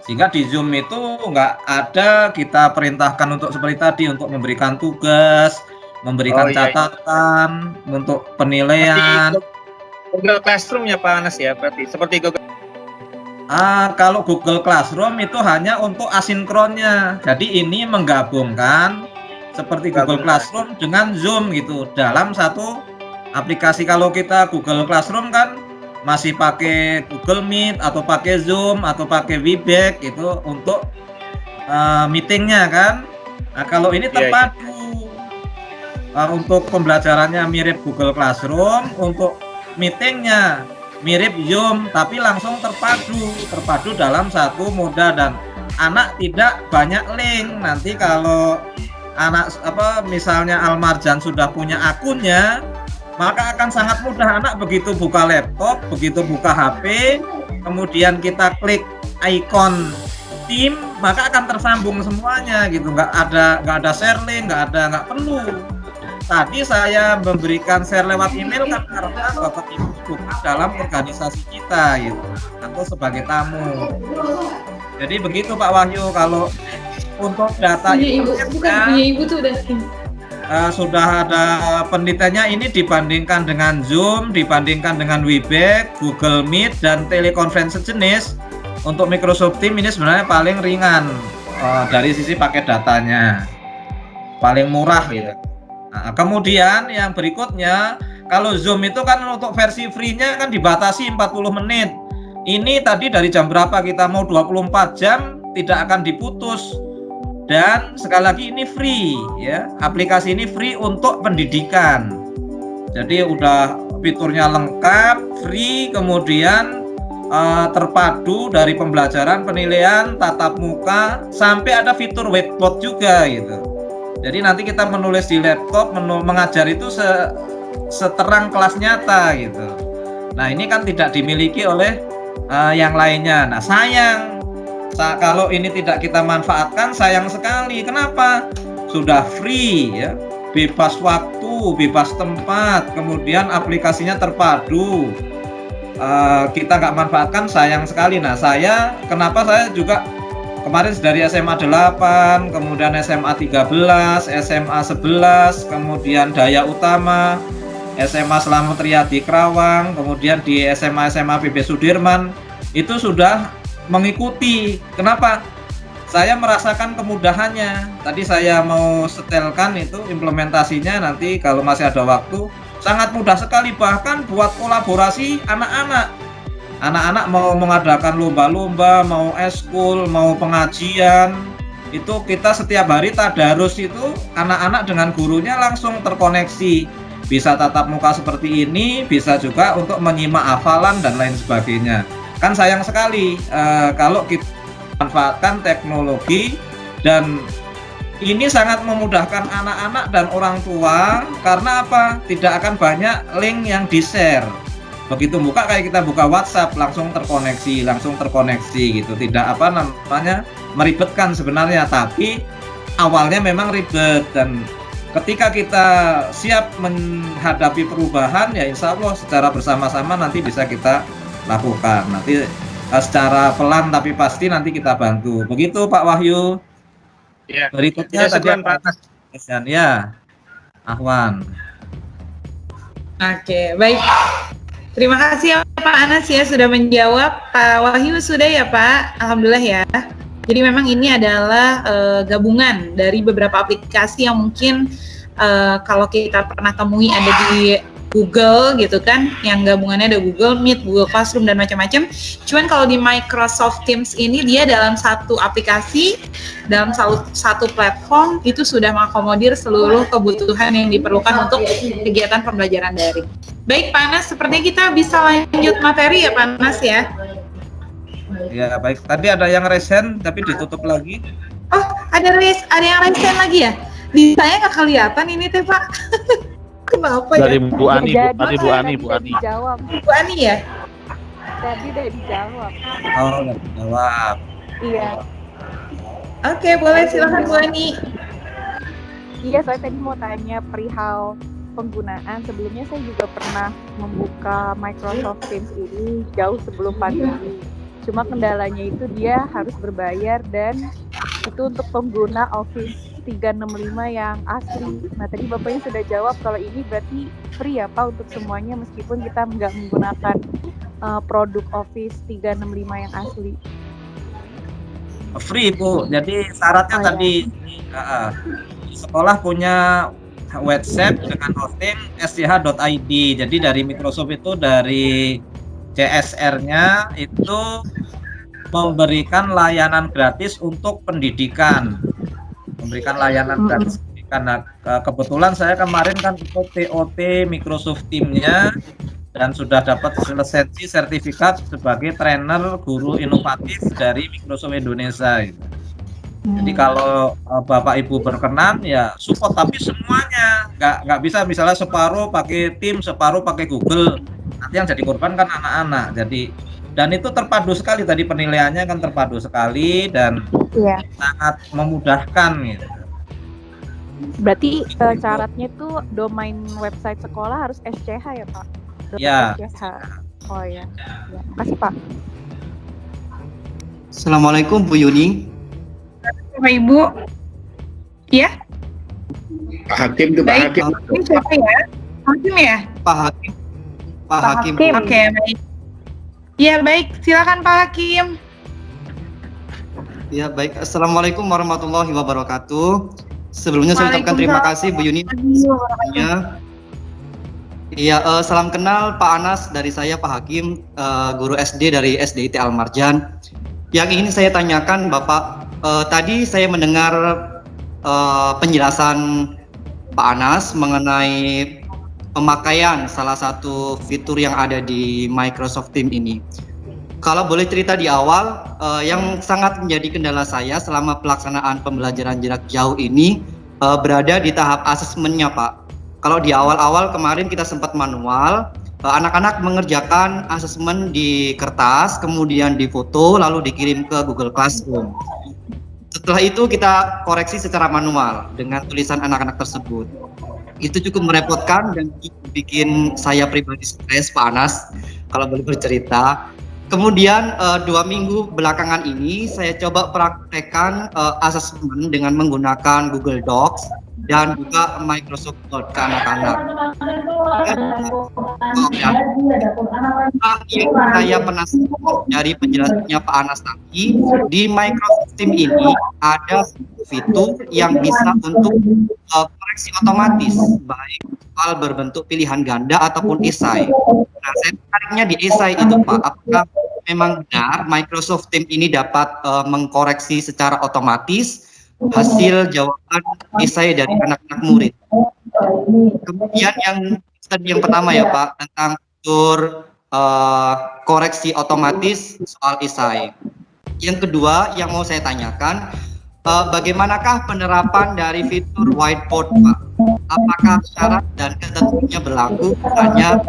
Sehingga di Zoom itu nggak ada kita perintahkan untuk seperti tadi untuk memberikan tugas, memberikan catatan, untuk penilaian. Google Classroom ya Pak Anas ya, berarti seperti Google. Kalau Google Classroom itu hanya untuk asinkronnya. Jadi ini menggabungkan seperti Google Classroom dengan Zoom gitu dalam satu aplikasi. Kalau kita Google Classroom kan masih pakai Google Meet atau pakai Zoom atau pakai Webex itu untuk meetingnya kan. Nah, kalau ini terpadu. Untuk pembelajarannya mirip Google Classroom, untuk meetingnya mirip Zoom tapi langsung terpadu dalam satu moda dan anak tidak banyak link. Nanti kalau anak misalnya Almarjan sudah punya akunnya, maka akan sangat mudah anak begitu buka laptop, begitu buka HP, kemudian kita klik ikon tim, maka akan tersambung semuanya gitu. Nggak ada share link, nggak perlu. Tadi saya memberikan share lewat email kan karena Bapak Ibu bukan dalam organisasi kita gitu, atau sebagai tamu. Jadi begitu Pak Wahyu. Kalau untuk data ibu tuh udah sudah ada penelitiannya ini dibandingkan dengan Zoom, dibandingkan dengan Webex, Google Meet dan telekonferensi sejenis. Untuk Microsoft Teams ini sebenarnya paling ringan dari sisi paket datanya, paling murah gitu. Nah, kemudian yang berikutnya, kalau Zoom itu kan untuk versi free-nya kan dibatasi 40 menit. Ini tadi dari jam berapa kita mau 24 jam tidak akan diputus. Dan sekali lagi ini free ya. Aplikasi ini free untuk pendidikan. Jadi udah fiturnya lengkap, free, kemudian terpadu dari pembelajaran, penilaian, tatap muka, sampai ada fitur whiteboard juga gitu. Jadi nanti kita menulis di laptop, mengajar itu seterang kelas nyata gitu. Nah ini kan tidak dimiliki oleh yang lainnya. Nah sayang kalau ini tidak kita manfaatkan, sayang sekali. Kenapa? Sudah free ya, bebas waktu, bebas tempat, kemudian aplikasinya terpadu. Kita nggak manfaatkan, sayang sekali. Nah kenapa saya juga kemarin dari SMA 8, kemudian SMA 13, SMA 11, kemudian Daya Utama, SMA Slamet Riyadi Kerawang, kemudian di SMA PB Sudirman, itu sudah mengikuti. Kenapa? Saya merasakan kemudahannya. Tadi saya mau setelkan itu implementasinya, nanti kalau masih ada waktu, sangat mudah sekali. Bahkan buat kolaborasi anak-anak mau mengadakan lomba-lomba, mau eskul, mau pengajian, itu kita setiap hari tadarus itu anak-anak dengan gurunya langsung terkoneksi, bisa tatap muka seperti ini, bisa juga untuk menyimak hafalan dan lain sebagainya. Kan sayang sekali kalau kita manfaatkan teknologi dan Ini sangat memudahkan anak-anak dan orang tua karena apa? Tidak akan banyak link yang di-share. Begitu buka kayak kita buka WhatsApp langsung terkoneksi gitu. Tidak apa namanya meribetkan sebenarnya, tapi awalnya memang ribet dan ketika kita siap menghadapi perubahan ya insya Allah secara bersama-sama nanti bisa kita lakukan. Nanti secara pelan tapi pasti nanti kita bantu. Begitu Pak Wahyu. Ya. Berikutnya Ya, tadi syukran, Pak Anas. ya, Ahwan. Oke, baik. Terima kasih ya Pak Anas ya sudah menjawab. Pak Wahyu sudah ya Pak, alhamdulillah ya. Jadi memang ini adalah gabungan dari beberapa aplikasi yang mungkin kalau kita pernah temui ada di Google gitu kan, yang gabungannya ada Google Meet, Google Classroom dan macam-macam. Cuman kalau di Microsoft Teams ini dia dalam satu aplikasi, dalam satu platform itu sudah mengakomodir seluruh kebutuhan yang diperlukan untuk kegiatan pembelajaran daring. Baik Pak Anas, sepertinya kita bisa lanjut materi ya Pak Anas ya. Ya baik, tadi ada yang resen tapi ditutup lagi. Oh, ada yang resen lagi ya? Di saya nggak kelihatan ini teh Pak. Kenapa Dari ya? Bu Ani, Jadi, tadi Bu Ani. dijawab. Bu Ani ya? Tadi udah dijawab. Oh, nggak jawab. Iya. Oke, boleh silakan Bu Ani. Iya, saya tadi mau tanya perihal penggunaan. Sebelumnya saya juga pernah membuka Microsoft Teams ini jauh sebelum pandemi. Cuma kendalanya itu dia harus berbayar dan itu untuk pengguna Office 365 yang asli. Nah tadi Bapaknya sudah jawab kalau ini berarti free ya Pak untuk semuanya meskipun kita nggak menggunakan produk Office 365 yang asli. Free Bu, jadi syaratnya tadi sekolah punya website dengan hosting sch.id. Jadi dari Microsoft itu dari CSR-nya itu memberikan layanan gratis untuk pendidikan. Memberikan layanan gratis pendidikan. Nah, kebetulan saya kemarin kan ikut TOT Microsoft Teams-nya dan sudah dapat lisensi sertifikat sebagai trainer guru inovatif dari Microsoft Indonesia gitu. Jadi kalau Bapak Ibu berkenan ya support, tapi semuanya nggak bisa misalnya separuh pakai Teams, separuh pakai Google. Nanti yang jadi korban kan anak-anak. Jadi dan itu terpadu sekali tadi penilaiannya kan terpadu sekali dan sangat memudahkan gitu. Berarti syaratnya tuh domain website sekolah harus SCH ya Pak? Ya. SCH. Oh ya. Makasih Pak. Assalamualaikum Bu Yuni. Bapak Ibu. Ya? Pak Hakim tuh, Pak Baik. Hakim. Ini siapa ya? Hakim ya? Pak Hakim. Pak Hakim. Oke, baik. Ya, baik. Silakan Pak Hakim. Ya, baik. Assalamualaikum warahmatullahi wabarakatuh. Sebelumnya saya ucapkan terima kasih Bu Yuni. Iya, salam kenal Pak Anas dari saya Pak Hakim, guru SD dari SDIT Al Marjan. Yang ingin saya tanyakan Bapak, tadi saya mendengar penjelasan Pak Anas mengenai pemakaian salah satu fitur yang ada di Microsoft Teams ini. Kalau boleh cerita di awal, yang sangat menjadi kendala saya selama pelaksanaan pembelajaran jarak jauh ini berada di tahap asesmennya Pak. Kalau di awal-awal kemarin kita sempat manual, anak-anak mengerjakan asesmen di kertas, kemudian difoto, lalu dikirim ke Google Classroom. Setelah itu kita koreksi secara manual dengan tulisan anak-anak tersebut. Itu cukup merepotkan dan bikin saya pribadi stres Pak Anas, kalau boleh bercerita. Kemudian 2 minggu belakangan ini saya coba praktekkan asesmen dengan menggunakan Google Docs dan juga Microsoft Word ke anak-anak. Yang saya penasaran dari penjelasannya Pak Anas tadi, di Microsoft Teams ini ada fitur yang bisa untuk koreksi otomatis, baik file berbentuk pilihan ganda ataupun esai. Nah, saya tertariknya di esai itu Pak, apakah memang benar Microsoft Teams ini dapat mengkoreksi secara otomatis hasil jawaban esai dari anak-anak murid. Kemudian yang pertama ya Pak, tentang fitur koreksi otomatis soal esai. Yang kedua yang mau saya tanyakan, bagaimanakah penerapan dari fitur whiteboard, Pak? Apakah syarat dan ketentuannya berlaku? Hanya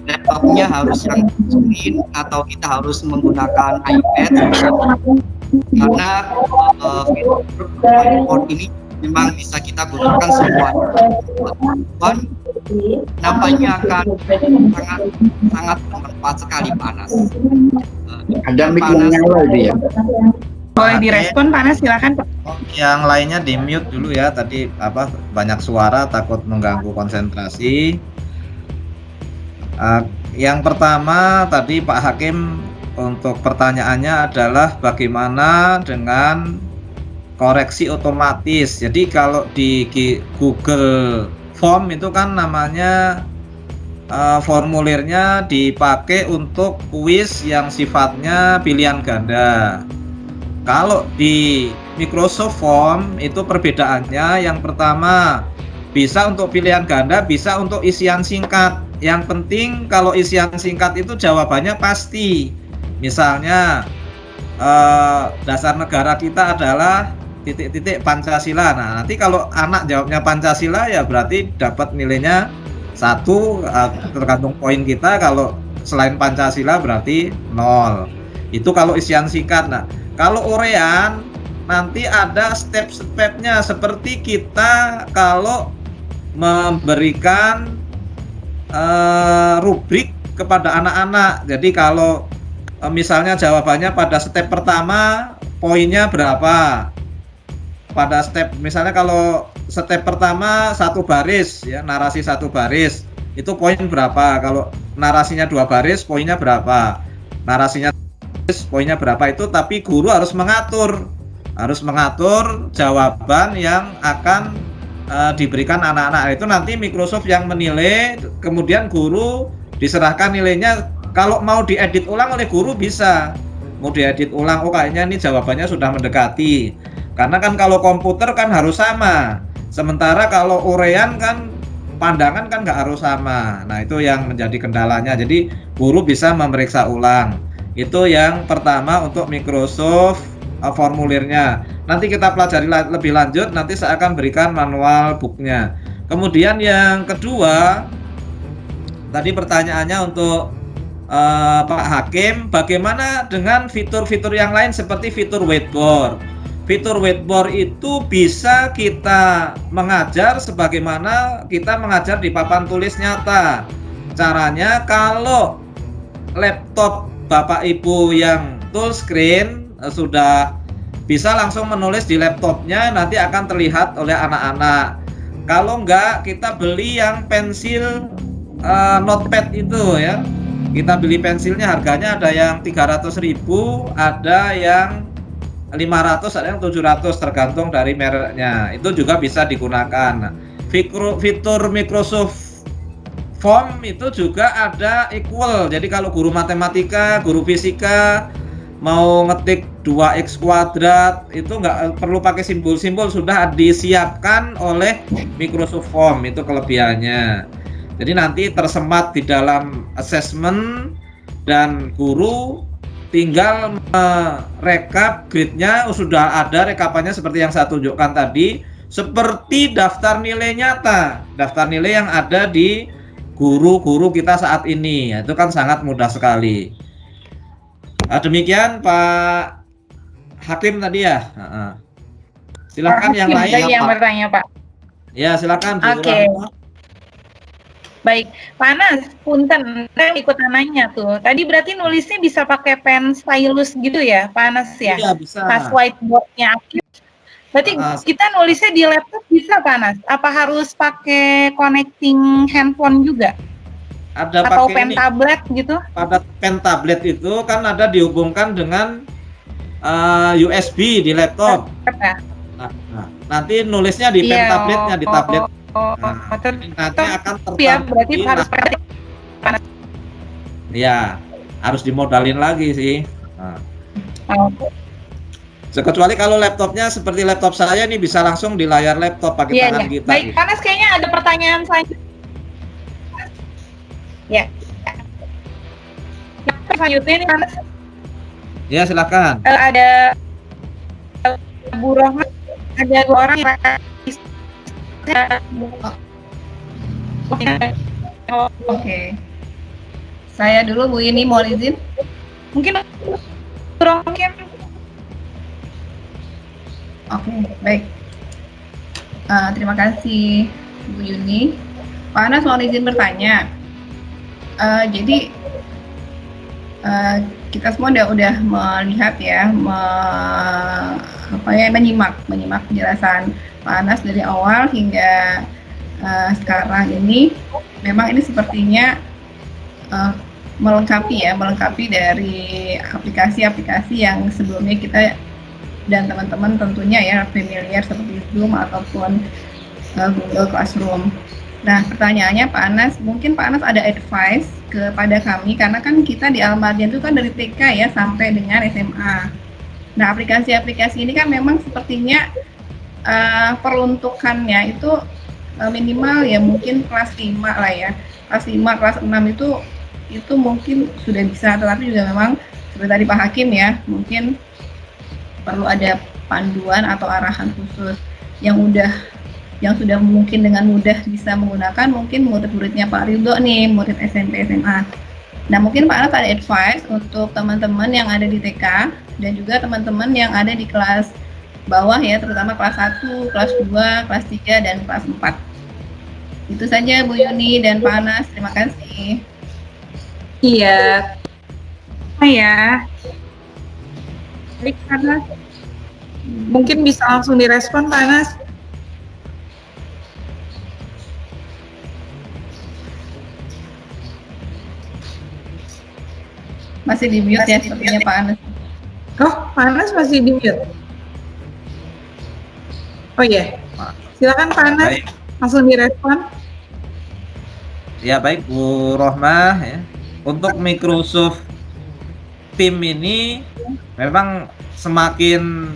laptopnya harus yang screen atau kita harus menggunakan iPad? Karena fitur whiteboard ini memang bisa kita gunakan semua. Nampaknya akan sangat bermanfaat sekali, Pak Anas. Ada mic yang nyala itu ya. Boleh direspon Pak Anas, silakan Pak. Yang lainnya di mute dulu ya, tadi banyak suara takut mengganggu konsentrasi. Yang pertama tadi Pak Hakim untuk pertanyaannya adalah bagaimana dengan koreksi otomatis. Jadi kalau di Google Form itu kan namanya formulirnya dipakai untuk kuis yang sifatnya pilihan ganda. Kalau di Microsoft Form itu perbedaannya, yang pertama bisa untuk pilihan ganda, bisa untuk isian singkat. Yang penting kalau isian singkat itu jawabannya pasti. Misalnya dasar negara kita adalah titik-titik Pancasila. Nah, nanti kalau anak jawabnya Pancasila ya berarti dapat nilainya 1, tergantung poin kita. Kalau selain Pancasila berarti 0. Itu kalau isian singkat. Nah, kalau urean nanti ada step-stepnya, seperti kita kalau memberikan rubrik kepada anak-anak. Jadi kalau misalnya jawabannya pada step pertama poinnya berapa, pada step misalnya kalau step pertama 1 baris ya, narasi 1 baris itu poin berapa, kalau narasinya 2 baris poinnya berapa, narasinya poinnya berapa, itu tapi guru harus mengatur jawaban yang akan diberikan anak-anak. Itu nanti Microsoft yang menilai, kemudian guru diserahkan nilainya. Kalau mau diedit ulang oleh guru bisa, mau diedit ulang, oh kayaknya ini jawabannya sudah mendekati, karena kan kalau komputer kan harus sama, sementara kalau urean kan pandangan kan nggak harus sama. Nah itu yang menjadi kendalanya, jadi guru bisa memeriksa ulang. Itu yang pertama untuk Microsoft formulirnya. Nanti kita pelajari lebih lanjut, nanti saya akan berikan manual booknya. Kemudian yang kedua, tadi pertanyaannya untuk Pak Hakim, bagaimana dengan fitur-fitur yang lain seperti fitur whiteboard? Fitur whiteboard itu bisa kita mengajar sebagaimana kita mengajar di papan tulis nyata. Caranya kalau laptop Bapak Ibu yang full screen sudah bisa langsung menulis di laptopnya, nanti akan terlihat oleh anak-anak. Kalau enggak, kita beli yang pensil notepad itu ya. Kita beli pensilnya, harganya ada yang 300.000, ada yang 500, ada yang 700, tergantung dari mereknya. Itu juga bisa digunakan. Fitur Microsoft Form itu juga ada equal. Jadi kalau guru matematika, guru fisika mau ngetik 2x kuadrat itu nggak perlu pakai simbol-simbol, sudah disiapkan oleh Microsoft Form. Itu kelebihannya. Jadi nanti tersemat di dalam assessment dan guru tinggal merekap grade-nya, sudah ada rekapannya seperti yang saya tunjukkan tadi, seperti daftar nilai nyata, daftar nilai yang ada di guru-guru kita saat ini. Itu kan sangat mudah sekali. Demikian Pak Hakim tadi ya. Silakan yang lain yang bertanya Pak. Ya silakan. Oke. Baik, Pak Anas, punten, saya ikut nanya tuh. Tadi berarti nulisnya bisa pakai pen stylus gitu ya, Pak Anas ya? Iya bisa. Pas whiteboardnya aktif. Berarti kita nulisnya di laptop bisa, Pak Anas? Apa harus pakai connecting handphone juga? Ada atau pakai pen tablet gitu? Pada pen tablet itu kan ada dihubungkan dengan USB di laptop. Nah, nanti nulisnya di pen tabletnya, di tablet. Nanti akan ya, berarti harus ya harus dimodalin lagi sih. Kecuali kalau laptopnya seperti laptop saya ini bisa langsung di layar laptop pakai tangan kita. Baik, Panas kayaknya ada pertanyaan selanjutnya. Ya. Selanjutnya nih Panas. Ya silakan. Ada Bu Rohma, ada 2 orang yang Oke. Saya dulu Bu Yuni, mohon izin. mungkin Bu Rohma Oke, baik. Terima kasih Bu Yuni. Pak Anas mohon izin bertanya. Jadi kita semua udah melihat ya, menyimak penjelasan Pak Anas dari awal hingga sekarang ini. Memang ini sepertinya melengkapi dari aplikasi-aplikasi yang sebelumnya kita dan teman-teman tentunya ya familiar seperti Zoom ataupun Google Classroom. Nah, pertanyaannya Pak Anas, mungkin Pak Anas ada advice kepada kami karena kan kita di Al-Marjan itu kan dari TK ya sampai dengan SMA. Nah, aplikasi-aplikasi ini kan memang sepertinya peruntukannya itu minimal ya mungkin kelas 5 lah ya. Kelas 5, kelas 6 itu mungkin sudah bisa, tetapi juga memang seperti tadi Pak Hakim ya, mungkin perlu ada panduan atau arahan khusus yang sudah mungkin dengan mudah bisa menggunakan mungkin murid-muridnya Pak Ridho nih, murid SMP SMA. Nah, mungkin Pak Anas ada advice untuk teman-teman yang ada di TK dan juga teman-teman yang ada di kelas bawah ya, terutama kelas 1, kelas 2, kelas 3 dan kelas 4. Itu saja Bu Yuni dan Pak Anas, terima kasih. Iya. Ya. Baik, Pak Anas. Mungkin bisa langsung direspon, Pak Anas. Masih di mute ya sepertinya Pak Anas. Oh, Pak Anas masih di mute. Oh iya. Silakan Pak Anas, Baik. langsung direspon. Ya baik Bu Rohmah ya. Untuk Microsoft Teams ini memang semakin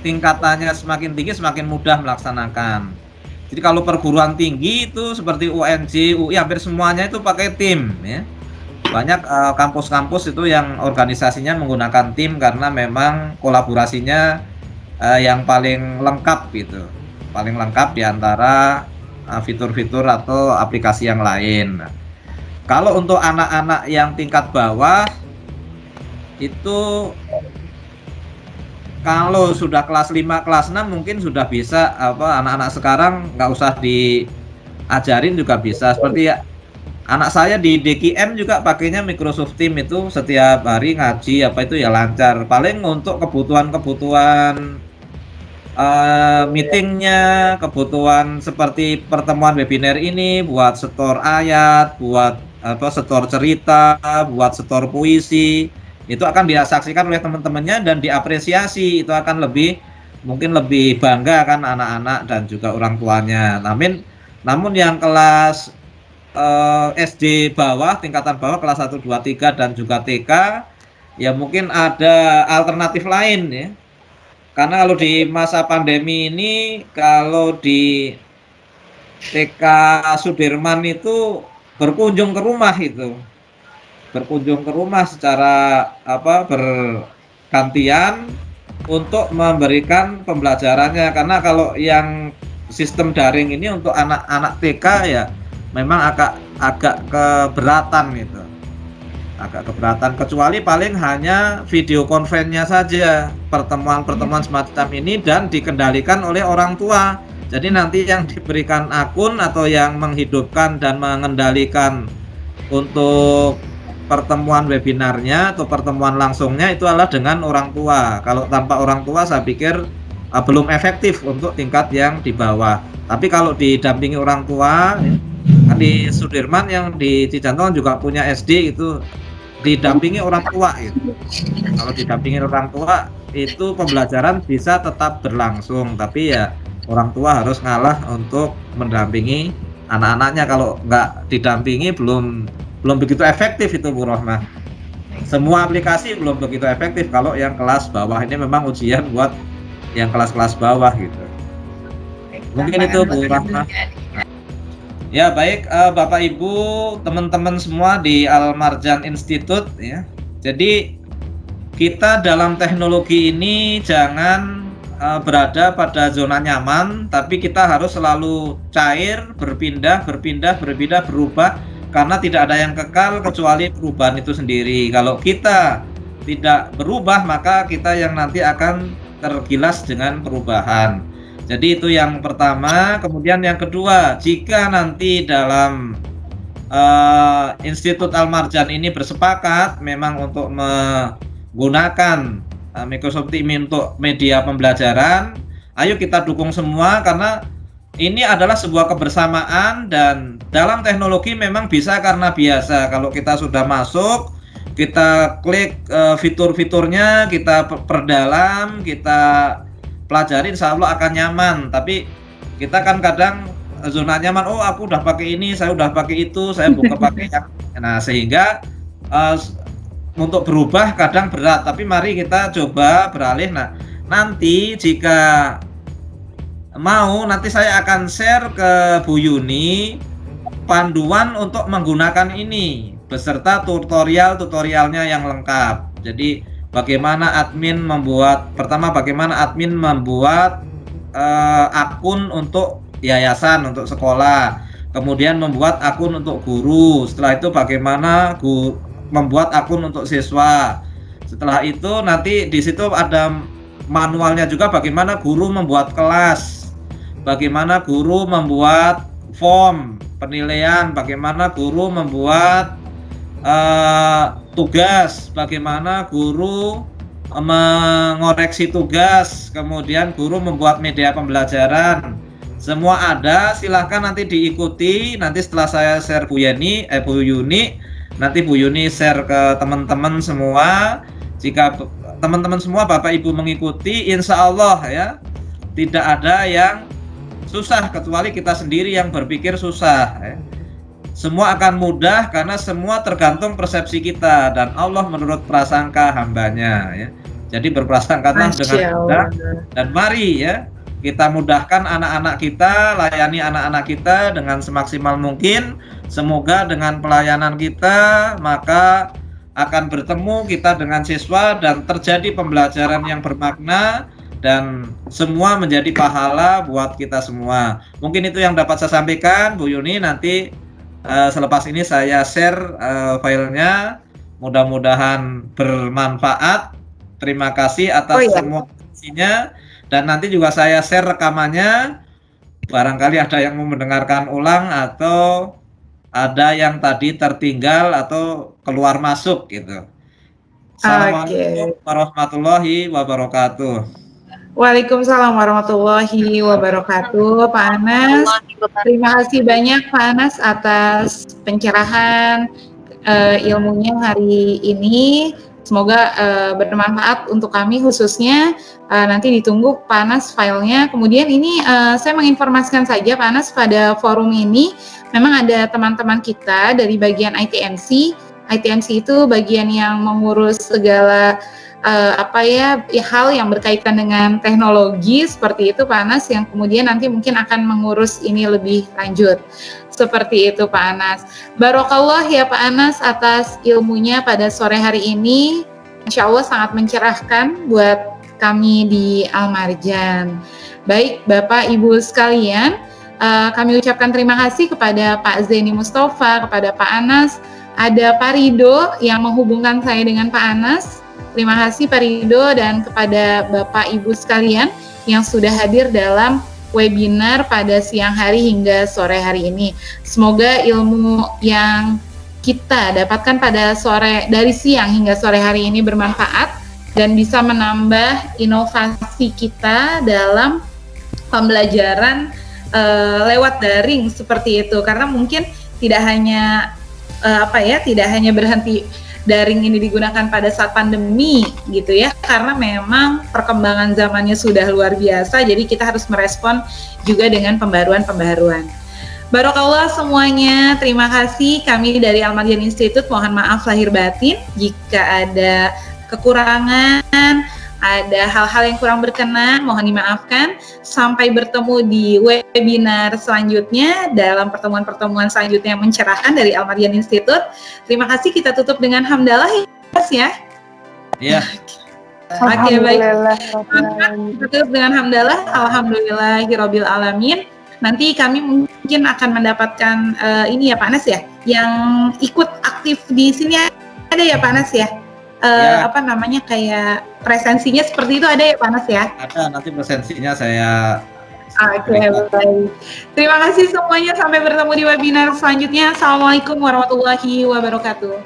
tingkatannya semakin tinggi semakin mudah melaksanakan. Jadi kalau perguruan tinggi itu seperti UNJ, UI hampir semuanya itu pakai tim ya. Banyak kampus-kampus itu yang organisasinya menggunakan tim karena memang kolaborasinya yang paling lengkap gitu. Paling lengkap di antara fitur-fitur atau aplikasi yang lain. Kalau untuk anak-anak yang tingkat bawah itu kalau sudah kelas 5, kelas 6 mungkin sudah bisa anak-anak sekarang nggak usah diajarin juga bisa. Seperti anak saya di DKM juga pakainya Microsoft Teams itu setiap hari ngaji itu ya lancar. Paling untuk kebutuhan meetingnya, kebutuhan seperti pertemuan webinar ini buat setor ayat, buat setor cerita, buat setor puisi, itu akan disaksikan oleh teman-temannya dan diapresiasi. Itu akan mungkin lebih bangga kan anak-anak dan juga orang tuanya. Namun yang kelas SD bawah, tingkatan bawah kelas 1, 2, 3 dan juga TK ya mungkin ada alternatif lain ya. Karena kalau di masa pandemi ini, kalau di TK Sudirman itu berkunjung ke rumah secara bergantian untuk memberikan pembelajarannya. Karena kalau yang sistem daring ini untuk anak-anak TK ya memang agak keberatan gitu. Agak keberatan, kecuali paling hanya video conference-nya saja pertemuan-pertemuan semacam ini dan dikendalikan oleh orang tua. Jadi nanti yang diberikan akun atau yang menghidupkan dan mengendalikan untuk pertemuan webinarnya atau pertemuan langsungnya itu adalah dengan orang tua. Kalau tanpa orang tua saya pikir belum efektif untuk tingkat yang di bawah. Tapi kalau didampingi orang tua, kan di Sudirman yang di Cijantung juga punya SD itu didampingi orang tua itu. Kalau didampingi orang tua itu pembelajaran bisa tetap berlangsung, tapi ya orang tua harus ngalah untuk mendampingi anak-anaknya. Kalau nggak didampingi belum begitu efektif itu Bu Rohmah. Semua aplikasi belum begitu efektif kalau yang kelas bawah. Ini memang ujian buat yang kelas-kelas bawah gitu. Mungkin itu Bu Rohmah. Ya baik Bapak Ibu, teman-teman semua di Al Marjan Institute ya. Jadi kita dalam teknologi ini jangan berada pada zona nyaman, tapi kita harus selalu cair, berpindah, berubah, karena tidak ada yang kekal kecuali perubahan itu sendiri. Kalau kita tidak berubah, maka kita yang nanti akan tergilas dengan perubahan. Jadi itu yang pertama. Kemudian yang kedua, jika nanti dalam Institut Al-Marjan ini bersepakat memang untuk menggunakan Microsoft Teams untuk media pembelajaran, ayo kita dukung semua, karena ini adalah sebuah kebersamaan, dan dalam teknologi memang bisa karena biasa. Kalau kita sudah masuk, kita klik fitur-fiturnya, kita perdalam, kita pelajari, insya Allah akan nyaman. Tapi kita kan kadang zona nyaman, oh aku udah pakai ini, saya udah pakai itu, saya buka pakai yang, nah sehingga untuk berubah kadang berat. Tapi mari kita coba beralih. Nah, nanti jika mau, nanti saya akan share ke Bu Yuni panduan untuk menggunakan ini beserta tutorialnya yang lengkap. Jadi bagaimana admin membuat, pertama bagaimana admin membuat akun untuk yayasan, untuk sekolah, kemudian membuat akun untuk guru, setelah itu bagaimana membuat akun untuk siswa. Setelah itu nanti di situ ada manualnya juga, bagaimana guru membuat kelas, bagaimana guru membuat form penilaian, bagaimana guru membuat tugas, bagaimana guru mengoreksi tugas, kemudian guru membuat media pembelajaran. Semua ada, silahkan nanti diikuti. Nanti setelah saya share Bu Yuni, nanti Bu Yuni share ke teman-teman semua. Jika teman-teman semua Bapak Ibu mengikuti, insya Allah ya, tidak ada yang susah kecuali kita sendiri yang berpikir susah ya. Semua akan mudah karena semua tergantung persepsi kita, dan Allah menurut prasangka hambanya ya. Jadi berprasangkalah dengan mudah, dan mari ya kita mudahkan anak-anak kita, layani anak-anak kita dengan semaksimal mungkin. Semoga dengan pelayanan kita maka akan bertemu kita dengan siswa dan terjadi pembelajaran yang bermakna, dan semua menjadi pahala buat kita semua. Mungkin itu yang dapat saya sampaikan, Bu Yuni. Nanti selepas ini saya share filenya, mudah-mudahan bermanfaat. Terima kasih atas semua isinya. Dan nanti juga saya share rekamannya, barangkali ada yang mau mendengarkan ulang atau ada yang tadi tertinggal atau keluar masuk gitu. Assalamualaikum warahmatullahi wabarakatuh. Waalaikumsalam warahmatullahi wabarakatuh. Pak Anas, terima kasih banyak Pak Anas atas pencerahan ilmunya hari ini. Semoga bermanfaat untuk kami khususnya. Nanti ditunggu Pak Anas filenya. Kemudian ini saya menginformasikan saja Pak Anas, pada forum ini memang ada teman-teman kita dari bagian ITMC. ITMC itu bagian yang mengurus segala hal yang berkaitan dengan teknologi seperti itu Pak Anas, yang kemudian nanti mungkin akan mengurus ini lebih lanjut. Seperti itu Pak Anas. Barokallah ya Pak Anas atas ilmunya pada sore hari ini. Insya Allah sangat mencerahkan buat kami di Al-Marjan. Baik Bapak Ibu sekalian, kami ucapkan terima kasih kepada Pak Zaini Mustafa, kepada Pak Anas. Ada Pak Rido yang menghubungkan saya dengan Pak Anas. Terima kasih Pak Rido, dan kepada Bapak Ibu sekalian yang sudah hadir dalam webinar pada siang hari hingga sore hari ini. Semoga ilmu yang kita dapatkan pada dari siang hingga sore hari ini bermanfaat dan bisa menambah inovasi kita dalam pembelajaran lewat daring seperti itu. Karena mungkin tidak hanya berhenti daring ini digunakan pada saat pandemi gitu ya, karena memang perkembangan zamannya sudah luar biasa, jadi kita harus merespon juga dengan pembaruan-pembaruan. Barakallah semuanya, terima kasih. Kami dari Al-Marjan Institute mohon maaf lahir batin jika ada kekurangan, ada hal-hal yang kurang berkenan, mohon dimaafkan. Sampai bertemu di webinar selanjutnya, dalam pertemuan-pertemuan selanjutnya yang mencerahkan dari Al-Marjan Institute. Terima kasih, kita tutup dengan hamdalah ya. Iya. Oke, baik. Alhamdulillah. Tutup dengan hamdalah, alhamdulillahirabbil alamin. Nanti kami mungkin akan mendapatkan ini ya Pak Anas ya, yang ikut aktif di sini ada ya Pak Anas ya. Ya. Apa namanya kayak presensinya seperti itu ada ya Pak Anas ya? Ada, nanti presensinya saya. Oke, baik. Terima kasih semuanya, sampai bertemu di webinar selanjutnya. Assalamualaikum warahmatullahi wabarakatuh.